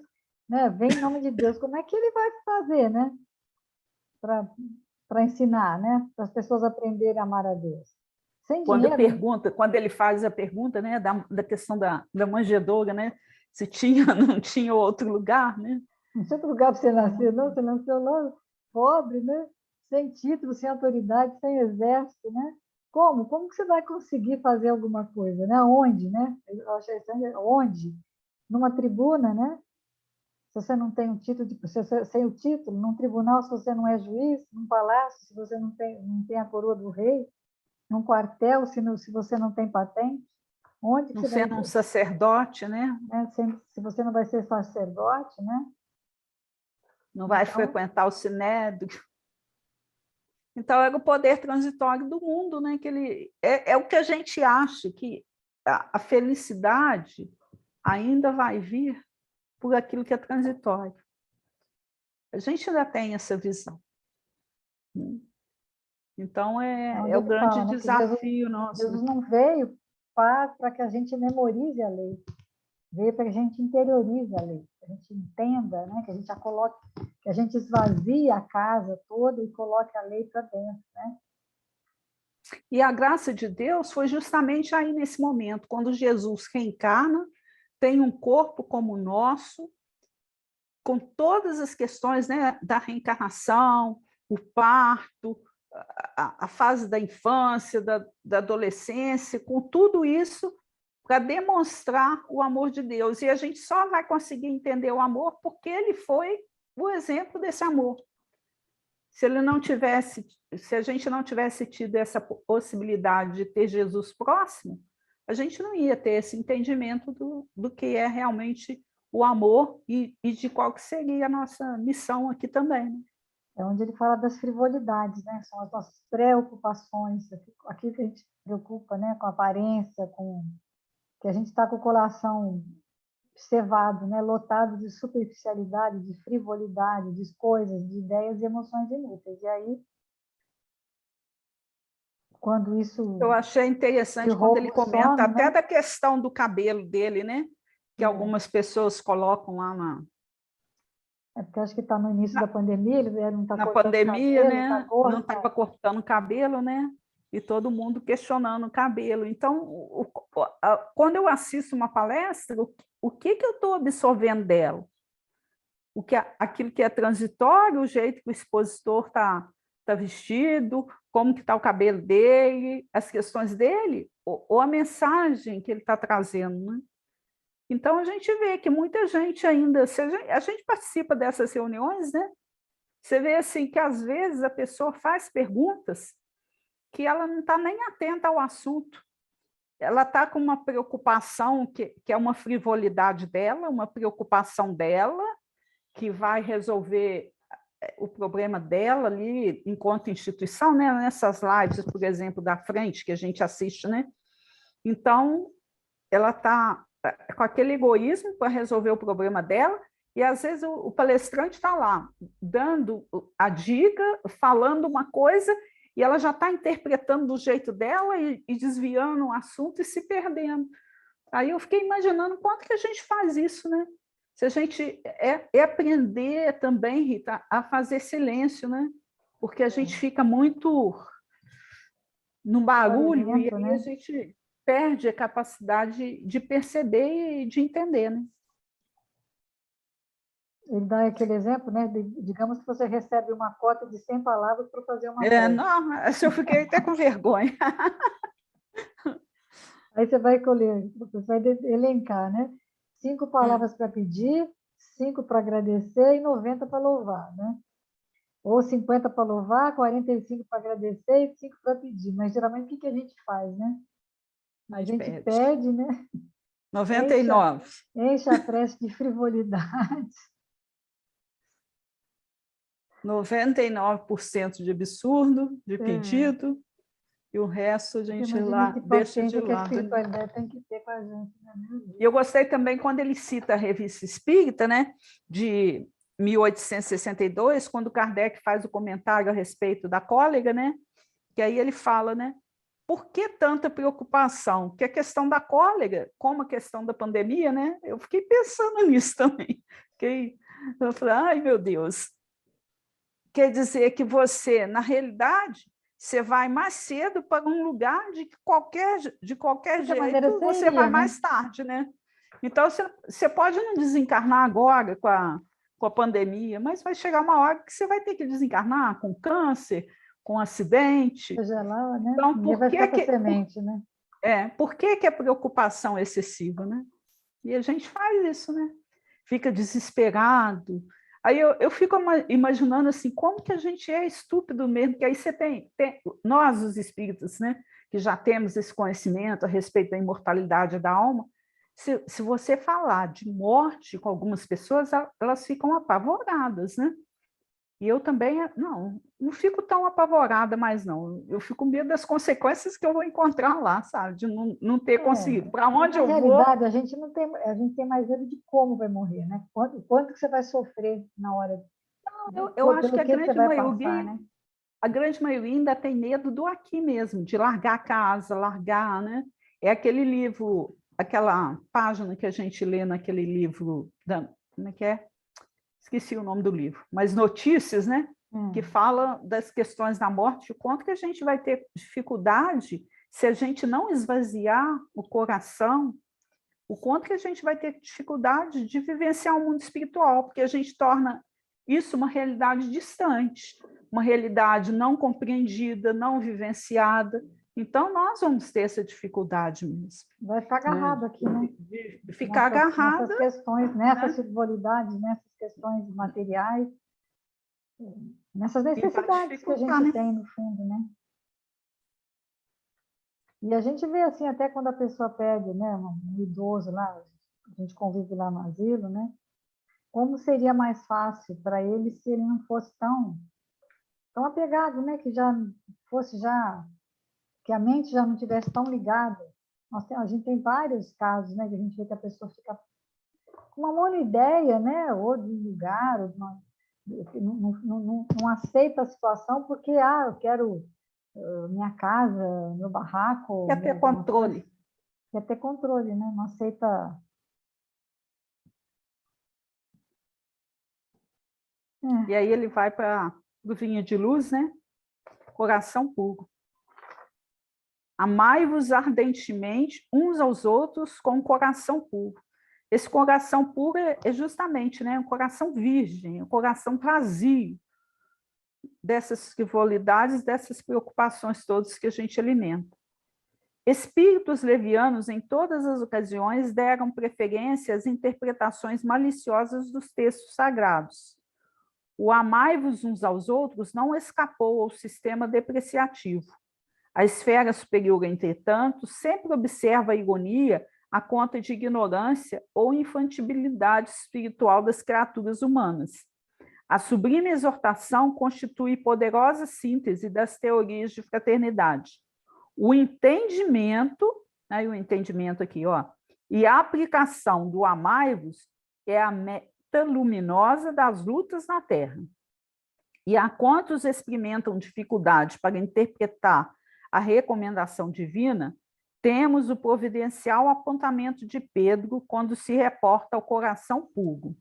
né, vem em nome de Deus, como é que ele vai fazer, né? Para ensinar, né? Para as pessoas aprenderem a amar a Deus. Sem dinheiro. Quando ele faz a pergunta, né, da questão da manjedoura, né? Se tinha, não tinha outro lugar, né? Não tinha outro lugar para você nascer, não. Você nasceu lá pobre, né? Sem título, sem autoridade, sem exército, né? Como? Como que você vai conseguir fazer alguma coisa, né? Onde, né? Eu achei estranho, onde? Numa tribuna, né? Se você não tem um título, sem o título, num tribunal, se você não é juiz, num palácio, se você não tem a coroa do rei, num quartel, se você não tem patente, onde que não você sendo vai... um sacerdote, né? Se você não vai ser sacerdote, né? Não vai frequentar o sinédrio. Então, era o poder transitório do mundo, né? Que ele, é o que a gente acha, que a felicidade ainda vai vir por aquilo que é transitório. A gente ainda tem essa visão. Então, é o grande fala, né, desafio nosso. Jesus não veio para que a gente memorize a lei, veio para que a gente interiorize a lei, que a gente entenda, né, que a gente a coloque, que a gente esvazie a casa toda e coloque a lei para dentro, né? E a graça de Deus foi justamente aí nesse momento, quando Jesus reencarna, tem um corpo como o nosso, com todas as questões, né, da reencarnação, o parto, a fase da infância, da adolescência, com tudo isso para demonstrar o amor de Deus. E a gente só vai conseguir entender o amor porque ele foi o exemplo desse amor. Se a gente não tivesse tido essa possibilidade de ter Jesus próximo, a gente não ia ter esse entendimento do que é realmente o amor e de qual que seria a nossa missão aqui também. Né? É onde ele fala das frivolidades, né? São as nossas preocupações, aquilo que a gente se preocupa, né? Com a aparência, com que a gente está com o coração cevado, né? Lotado de superficialidade, de frivolidade, de coisas, de ideias e emoções inúteis. E aí, quando isso, Eu achei esse interessante quando ele roubo comenta some, até né? da questão do cabelo dele, né? Que É, algumas pessoas colocam lá é porque acho que está no início da pandemia, ele não está na cortando pandemia, cabelo, está né? Não gordo, estava tá... cortando o cabelo, né? E todo mundo questionando o cabelo. Então, quando eu assisto uma palestra, o que que eu estou absorvendo dela? Aquilo que é transitório, o jeito que o expositor tá vestido, como que está o cabelo dele, as questões dele, ou a mensagem que ele está trazendo, né? Então, a gente vê que muita gente ainda, se a gente participa dessas reuniões, né? Você vê assim que às vezes a pessoa faz perguntas que ela não está nem atenta ao assunto. Ela está com uma preocupação que é uma frivolidade dela, uma preocupação dela, que vai resolver o problema dela ali enquanto instituição, né? Nessas lives, por exemplo, da frente que a gente assiste, né? Então, ela está com aquele egoísmo para resolver o problema dela, e às vezes o palestrante está lá, dando a dica, falando uma coisa, e ela já está interpretando do jeito dela e desviando o assunto e se perdendo. Aí eu fiquei imaginando quanto que a gente faz isso, né? Se a gente é aprender também, Rita, a fazer silêncio, né? Porque a gente fica muito no barulho e barulhento, aí a né? gente perde a capacidade de perceber e de entender, né? Ele dá aquele exemplo, né? Digamos que você recebe uma cota de 100 palavras para fazer uma tese. Não, assim eu fiquei até com vergonha. Aí você vai colher, você vai elencar, né? 5 palavras para pedir, 5 para agradecer e 90 para louvar, né? Ou 50 para louvar, 45 para agradecer e 5 para pedir. Mas geralmente o que que a gente faz, né? A A gente gente perde. pede, né? Enche, 99. enche a prece de frivolidade. 99% de absurdo, de É. pedido, e o resto a Você gente imagina lá que deixa de paciência que a lado, né? espiritualidade tem que ter com a gente, né? Meu E Deus. eu gostei também quando ele cita a Revista Espírita, né, de 1862, quando Kardec faz o comentário a respeito da cólera, né, que aí ele fala, né, por que tanta preocupação? Que a questão da cólera, como a questão da pandemia, né, eu fiquei pensando nisso também. Eu falei, ai meu Deus, quer dizer que você, na realidade, você vai mais cedo para um lugar de qualquer De qualquer maneira, jeito, você você vai iria, né? mais tarde, né? Então, você pode não desencarnar agora com a pandemia, mas vai chegar uma hora que você vai ter que desencarnar com câncer, com acidente. Seja lá, né? Então, Ninguém vai ficar com a semente, né? por que a preocupação é excessiva, né? E a gente faz isso, né? Fica desesperado. Aí eu fico imaginando assim, como que a gente é estúpido mesmo, que aí você tem nós, os espíritas, né, que já temos esse conhecimento a respeito da imortalidade da alma, se você falar de morte com algumas pessoas, elas ficam apavoradas, né? E eu também, não fico tão apavorada mais, não. Eu fico com medo das consequências que eu vou encontrar lá, sabe? De não ter conseguido. Para E onde na eu vou, realidade, a gente tem mais medo de como vai morrer, né? Quanto que você vai sofrer na hora, eu acho que pelo que você vai passar, né? a grande maioria ainda tem medo do aqui mesmo, de largar a casa, largar, né? É aquele livro, aquela página que a gente lê naquele livro, como é que é? Esqueci o nome do livro, mas Notícias, né? Que fala das questões da morte, o quanto que a gente vai ter dificuldade se a gente não esvaziar o coração, o quanto que a gente vai ter dificuldade de vivenciar o mundo espiritual, porque a gente torna isso uma realidade distante, uma realidade não compreendida, não vivenciada. Então, nós vamos ter essa dificuldade mesmo, Vai ficar né? agarrado aqui, né? De ficar Nessas agarrada, questões, nessas né? frivolidades, nessas questões materiais, nessas E vai necessidades que a dificultar, gente né? tem, no fundo, né? E a gente vê assim, até quando a pessoa pede, né, um idoso lá, a gente convive lá no asilo, né? Como seria mais fácil para ele se ele não fosse tão tão apegado, né? Que já fosse que a mente já não tivesse tão ligada. A gente tem vários casos, né? Que a gente vê que a pessoa fica com uma monoideia, né? Ou de um lugar, ou de uma, não aceita a situação porque, eu quero minha casa, meu barraco, Quer ter controle. Quer ter controle, né? Não aceita. E aí ele vai para o vinho de luz, né? Coração puro. Amai-vos ardentemente uns aos outros com o coração puro. Esse coração puro é justamente, né, um coração virgem, um coração vazio dessas frivolidades, dessas preocupações todas que a gente alimenta. Espíritos levianos, em todas as ocasiões, deram preferência às interpretações maliciosas dos textos sagrados. O amai-vos uns aos outros não escapou ao sistema depreciativo. A esfera superior, entretanto, sempre observa a ironia a conta de ignorância ou infantilidade espiritual das criaturas humanas. A sublime exortação constitui poderosa síntese das teorias de fraternidade. O entendimento, aí o entendimento aqui, e a aplicação do amai-vos é a meta luminosa das lutas na Terra. E a quantos experimentam dificuldade para interpretar a recomendação divina, temos o providencial apontamento de Pedro quando se reporta ao coração puro.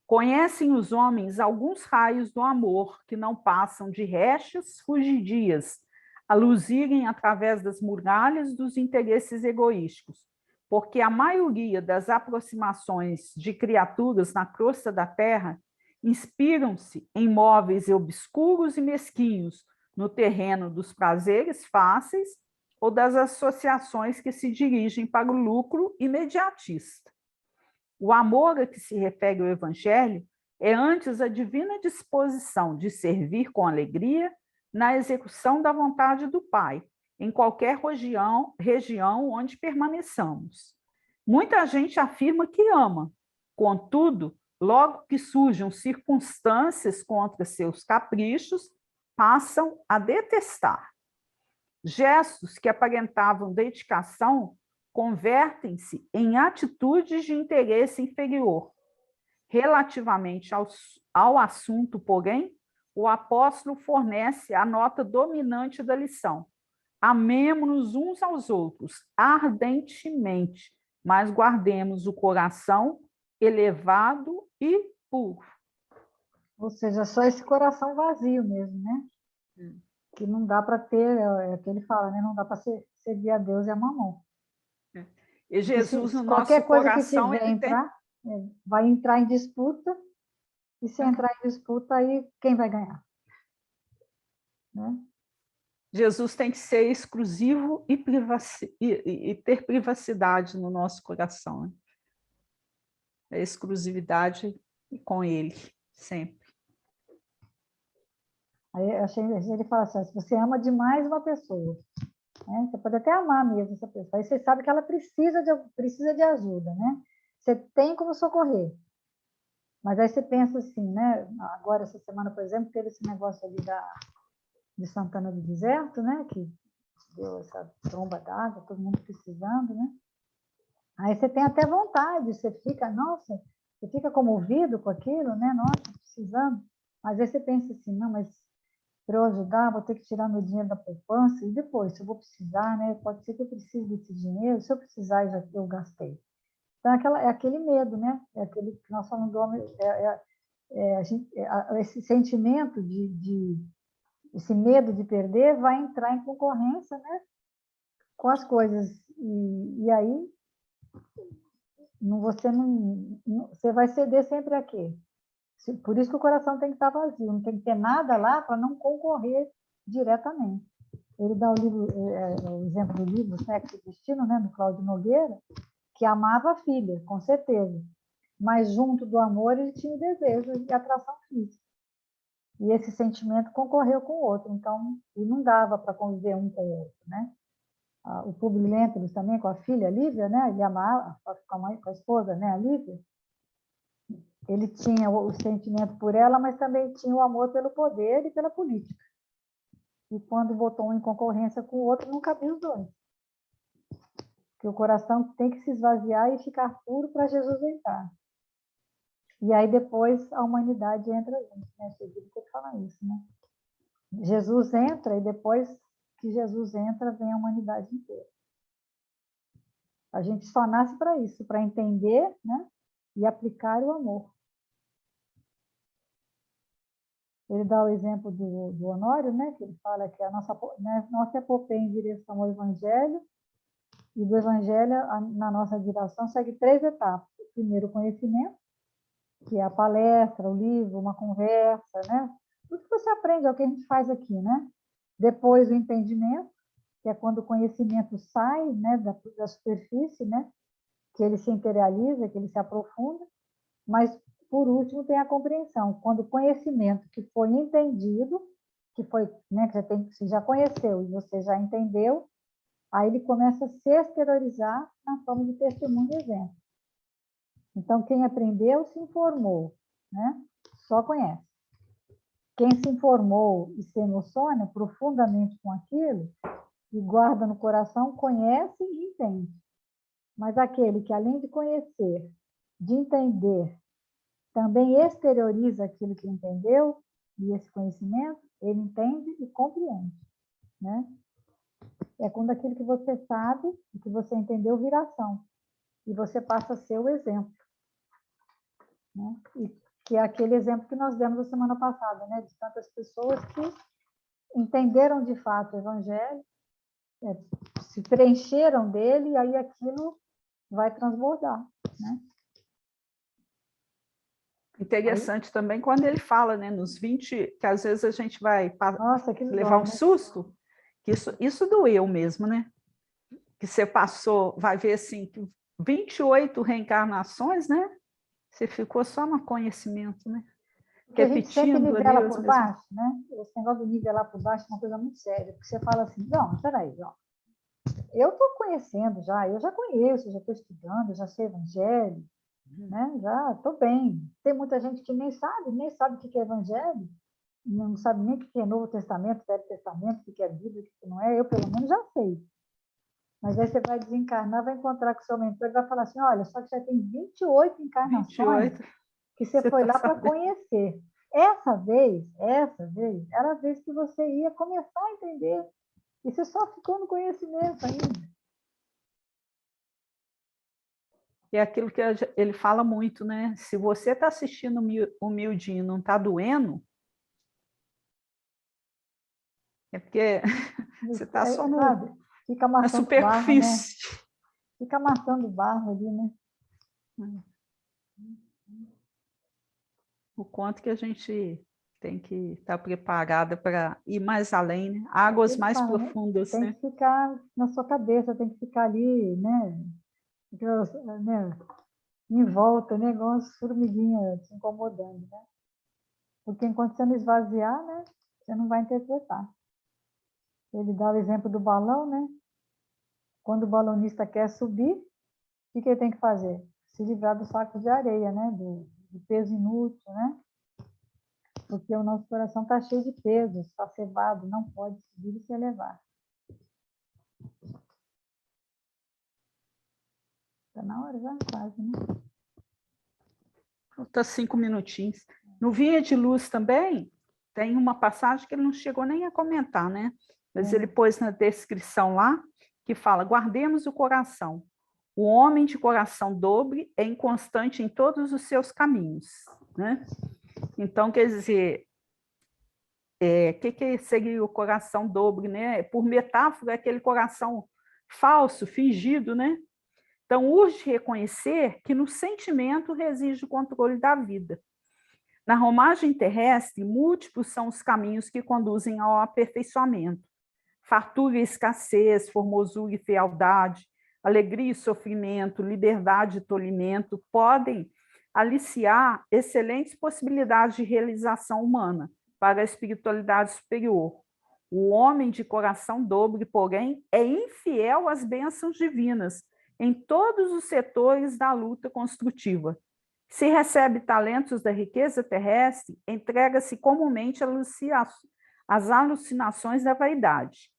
Conhecem os homens alguns raios do amor que não passam de rechas fugidias, a luzirem através das muralhas dos interesses egoísticos, porque a maioria das aproximações de criaturas na crosta da terra inspiram-se em móveis obscuros e mesquinhos, no terreno dos prazeres fáceis ou das associações que se dirigem para o lucro imediatista. O amor a que se refere o Evangelho é antes a divina disposição de servir com alegria na execução da vontade do Pai, em qualquer região onde permaneçamos. Muita gente afirma que ama, contudo, logo que surjam circunstâncias contra seus caprichos, passam a detestar. Gestos que aparentavam dedicação convertem-se em atitudes de interesse inferior. Relativamente ao assunto, porém, o apóstolo fornece a nota dominante da lição. Amemo-nos uns aos outros ardentemente, mas guardemos o coração elevado e puro. Ou seja, só esse coração vazio mesmo, né? Que não dá para ter, é o que ele fala, né? Não dá para servir a Deus e a mamão. E Jesus, no qualquer nosso coisa coração, que tiver ele tem... vai entrar em disputa, e se entrar em disputa, aí quem vai ganhar? Né? Jesus tem que ser exclusivo e ter privacidade no nosso coração. Né? A exclusividade com ele, sempre. Aí ele fala assim, se você ama demais uma pessoa, né? Você pode até amar mesmo essa pessoa, aí você sabe que ela precisa de ajuda, né? Você tem como socorrer. Mas aí você pensa assim, né? Agora, essa semana, por exemplo, teve esse negócio ali de Santana do Deserto, né? Que deu essa tromba d'água, todo mundo precisando, né? Aí você tem até vontade, você fica, nossa, você fica comovido com aquilo, né? Nossa, precisando. Mas aí você pensa assim, não, mas para eu ajudar, vou ter que tirar meu dinheiro da poupança, e depois, se eu vou precisar, né? Pode ser que eu precise desse dinheiro, se eu precisar, eu gastei. Então, é aquele medo, né? É aquele que nós falamos do homem, esse sentimento esse medo de perder vai entrar em concorrência, né? Com as coisas. E aí, você vai ceder sempre a quê? Por isso que o coração tem que estar vazio, não tem que ter nada lá para não concorrer diretamente. Ele dá o exemplo do livro Sexo e Destino, né, do Cláudio Nogueira, que amava a filha, com certeza. Mas junto do amor ele tinha o desejo e atração física. E esse sentimento concorreu com o outro, então, e não dava para conviver um com o outro, né? O Publio Lentulus também com a filha, a Lívia, né? Ele amava com a esposa, né, a Lívia. Ele tinha o sentimento por ela, mas também tinha o amor pelo poder e pela política. E quando botou um em concorrência com o outro, não cabia os dois. Porque o coração tem que se esvaziar e ficar puro para Jesus entrar. E aí depois a humanidade entra junto, né? Seguido que ele fala isso, né? Jesus entra e depois que Jesus entra, vem a humanidade inteira. A gente só nasce para isso, para entender, né? E aplicar o amor. Ele dá o exemplo do Honório, né? Que ele fala que a nossa epopeia em direção ao Evangelho, e do Evangelho, na nossa direção, segue 3 etapas. Primeiro, o conhecimento, que é a palestra, o livro, uma conversa, né? Tudo que você aprende é o que a gente faz aqui, né? Depois, o entendimento, que é quando o conhecimento sai, né, da superfície, né? Que ele se interioriza, que ele se aprofunda. Mas, por último, tem a compreensão, quando o conhecimento que foi entendido, que foi, né, que você já conheceu e você já entendeu, aí ele começa a se exteriorizar na forma de testemunho e exemplo. Então, quem aprendeu se informou, né? Só conhece. Quem se informou e se emociona profundamente com aquilo e guarda no coração, conhece e entende. Mas aquele que, além de conhecer, de entender, também exterioriza aquilo que entendeu e esse conhecimento, ele entende e compreende, né? É quando aquilo que você sabe e que você entendeu vira ação. E você passa a ser o exemplo, né? E que é aquele exemplo que nós demos a semana passada, né? De tantas pessoas que entenderam de fato o Evangelho, se preencheram dele, e aí aquilo vai transbordar, né? Interessante aí, também quando ele fala, né, nos 20, que às vezes a gente vai nossa, levar um susto, que isso doeu mesmo, né? Que você passou, vai ver assim, 28 reencarnações, né? Você ficou só no conhecimento, né? Porque a gente sempre nivela por baixo, mesmo. né? Esse negócio de nivelar por baixo é uma coisa muito séria, porque você fala assim, não, peraí, ó, eu estou conhecendo já, eu já conheço, já estou estudando, já sei evangelho, né? Já estou bem. Tem muita gente que nem sabe o que é evangelho, não sabe nem o que é Novo Testamento, Velho Testamento, o que é Bíblia, o que não é, eu pelo menos já sei. Mas aí você vai desencarnar, vai encontrar com o seu mentor e vai falar assim, olha, só que já tem 28 encarnações 28. Que você foi lá para conhecer. Essa vez, era a vez que você ia começar a entender. E você só ficou no conhecimento ainda. É aquilo que ele fala muito, né? Se você está assistindo humildinho e não está doendo, é porque você está só na superfície. Barro, né? Fica amassando barro ali, né? O quanto que a gente tem que estar preparada para ir mais além, né? Águas mais profundas. Tem que ficar na sua cabeça, tem que ficar ali, né? Em volta, né? Igual as formiguinhas te incomodando, né? Porque enquanto você não esvaziar, né? Você não vai interpretar. Ele dá o exemplo do balão, né? Quando o balonista quer subir, o que ele tem que fazer? Se livrar do saco de areia, né? Do peso inútil, né? Porque o nosso coração está cheio de peso, está cevado, não pode subir e se elevar. Está na hora já, quase, né? Falta 5 minutinhos. No Vinha de Luz também, tem uma passagem que ele não chegou nem a comentar, né? Mas ele pôs na descrição lá, que fala, guardemos o coração. O homem de coração dobre é inconstante em todos os seus caminhos, né? Então, quer dizer, que seria o coração dobre, né? Por metáfora, é aquele coração falso, fingido, né? Então, urge reconhecer que no sentimento reside o controle da vida. Na romagem terrestre, múltiplos são os caminhos que conduzem ao aperfeiçoamento. Fartura e escassez, formosura e fealdade, alegria e sofrimento, liberdade e tolimento podem aliciar excelentes possibilidades de realização humana para a espiritualidade superior. O homem de coração dobre, porém, é infiel às bênçãos divinas em todos os setores da luta construtiva. Se recebe talentos da riqueza terrestre, entrega-se comumente às alucinações da vaidade.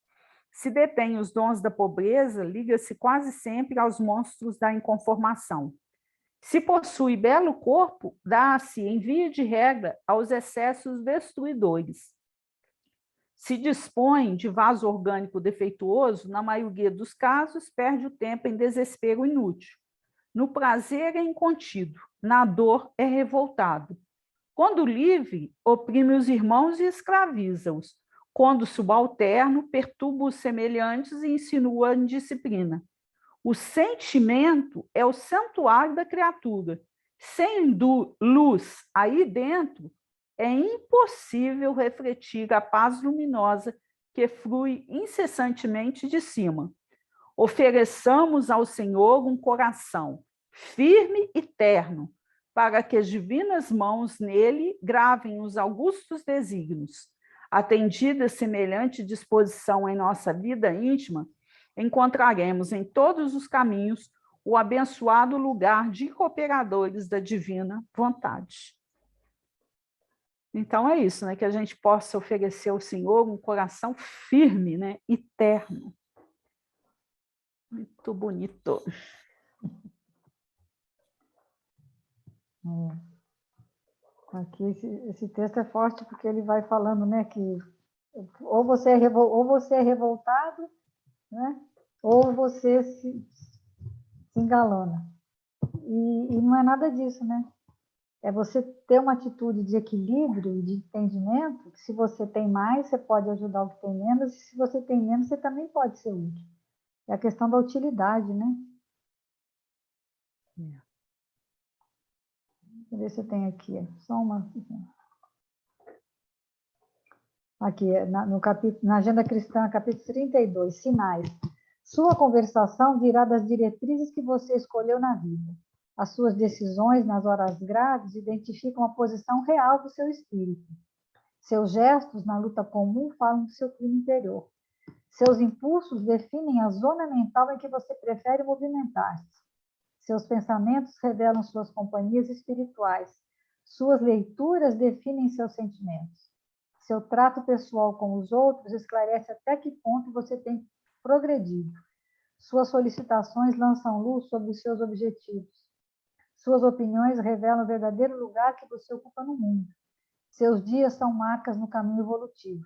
Se detém os dons da pobreza, liga-se quase sempre aos monstros da inconformação. Se possui belo corpo, dá-se, em via de regra, aos excessos destruidores. Se dispõe de vaso orgânico defeituoso, na maioria dos casos, perde o tempo em desespero inútil. No prazer é incontido, na dor é revoltado. Quando livre, oprime os irmãos e escraviza-os. Quando subalterno, perturba os semelhantes e insinua a indisciplina. O sentimento é o santuário da criatura. Sem luz aí dentro, é impossível refletir a paz luminosa que flui incessantemente de cima. Ofereçamos ao Senhor um coração firme e terno, para que as divinas mãos nele gravem os augustos desígnios. Atendida semelhante disposição em nossa vida íntima, encontraremos em todos os caminhos o abençoado lugar de cooperadores da divina vontade. Então é isso, né? Que a gente possa oferecer ao Senhor um coração firme, né? E terno. Muito bonito. Aqui esse texto é forte porque ele vai falando, né, que ou você é revoltado, né, ou você se engalana. E não é nada disso, né? É você ter uma atitude de equilíbrio e de entendimento, que se você tem mais, você pode ajudar o que tem menos, e se você tem menos, você também pode ser útil. É a questão da utilidade, né? Deixa eu ver se eu tenho aqui, só uma... Aqui, no capítulo, na Agenda Cristã, capítulo 32, sinais. Sua conversação dirá das diretrizes que você escolheu na vida. As suas decisões nas horas graves identificam a posição real do seu espírito. Seus gestos na luta comum falam do seu clima interior. Seus impulsos definem a zona mental em que você prefere movimentar-se. Seus pensamentos revelam suas companhias espirituais. Suas leituras definem seus sentimentos. Seu trato pessoal com os outros esclarece até que ponto você tem progredido. Suas solicitações lançam luz sobre os seus objetivos. Suas opiniões revelam o verdadeiro lugar que você ocupa no mundo. Seus dias são marcas no caminho evolutivo.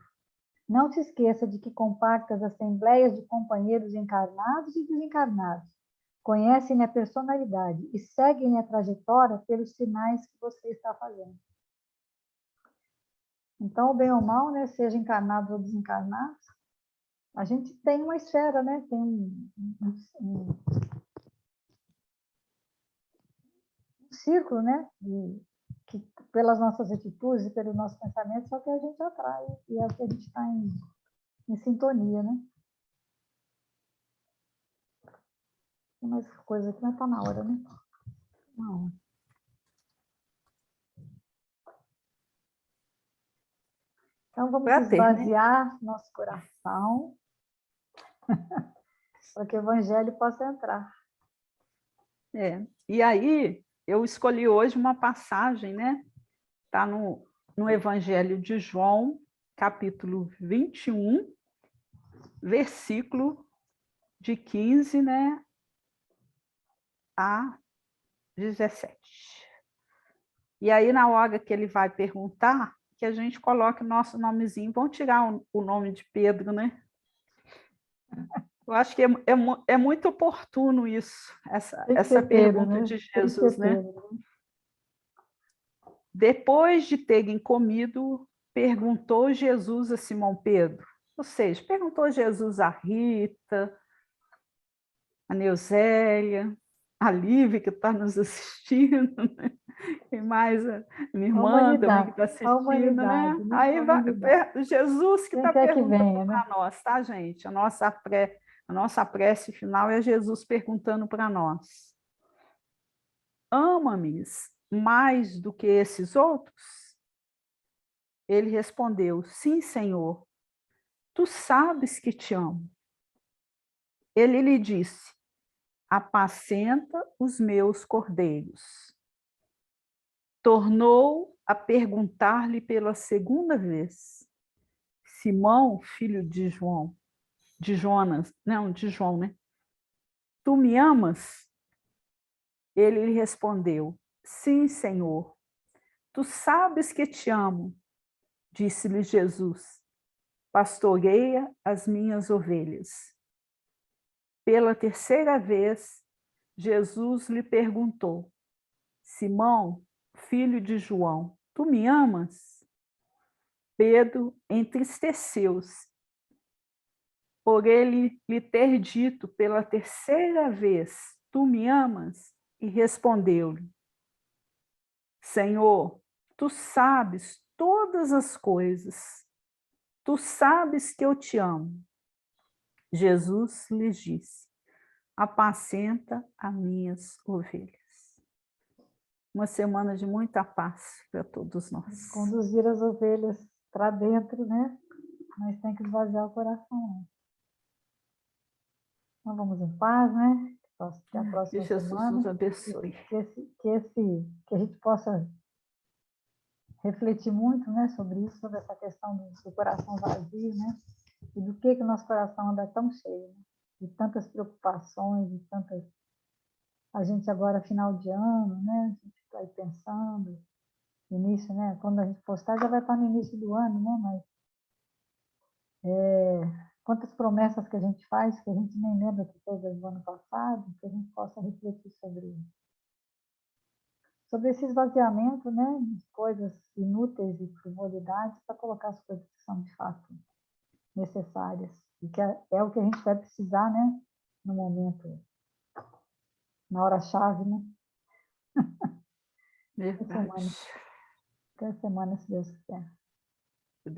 Não se esqueça de que compacta as assembleias de companheiros encarnados e desencarnados. Conhecem a personalidade e seguem a trajetória pelos sinais que você está fazendo. Então, o bem ou mal, né, seja encarnados ou desencarnados, a gente tem uma esfera, né, tem um círculo, né, que pelas nossas atitudes e pelo nosso pensamento, só que a gente atrai, e é o que a gente está em sintonia, né? Tem mais coisa aqui, mas está na hora, né? Não. Então, vamos esvaziar nosso coração para que o evangelho possa entrar. E aí, eu escolhi hoje uma passagem, né? Está no Evangelho de João, capítulo 21, versículo de 15, né, a 17. E aí, na hora que ele vai perguntar, que a gente coloque o nosso nomezinho, vamos tirar o nome de Pedro, né? Eu acho que é muito oportuno isso, essa pergunta Pedro, né? De Jesus, né? Pedro. Depois de terem comido, perguntou Jesus a Simão Pedro, ou seja, perguntou Jesus a Rita, a Neusélia, a Lívia, que está nos assistindo, né? E mais a minha irmã também que está assistindo, né? Aí vai, Jesus que está perguntando para nós, tá, gente? A nossa prece final é Jesus perguntando para nós. Ama-me mais do que esses outros? Ele respondeu, sim, Senhor, tu sabes que te amo. Ele lhe disse, apacenta os meus cordeiros. tornou a perguntar-lhe pela segunda vez: Simão, filho de João, de Jonas, não, de João, né? Tu me amas? Ele lhe respondeu: Sim, Senhor. Tu sabes que te amo. Disse-lhe Jesus: Pastoreia as minhas ovelhas. Pela terceira vez, Jesus lhe perguntou: Simão, filho de João, tu me amas? Pedro entristeceu-se por ele lhe ter dito pela terceira vez: Tu me amas? E respondeu-lhe: Senhor, tu sabes todas as coisas. Tu sabes que eu te amo. Jesus lhes disse: Apacenta as minhas ovelhas. Uma semana de muita paz para todos nós. Conduzir as ovelhas para dentro, né? Mas tem que esvaziar o coração. Então vamos em paz, né? Até a próxima Que Jesus semana. nos abençoe. Que a gente possa refletir muito, né, sobre isso, sobre essa questão do coração vazio, né? E do que o nosso coração anda tão cheio, né? De tantas preocupações, de tantas... A gente agora, final de ano, né? A gente está aí pensando, início, né? Quando a gente postar, já vai estar no início do ano, né? Mas quantas promessas que a gente faz, que a gente nem lembra que fez do ano passado, que a gente possa refletir sobre esse esvaziamento, né? De coisas inúteis e frivolidades, para colocar as coisas que são de fato necessárias. E que é o que a gente vai precisar, né? No momento, na hora-chave, né? Verdade. Até semana, se Deus quiser.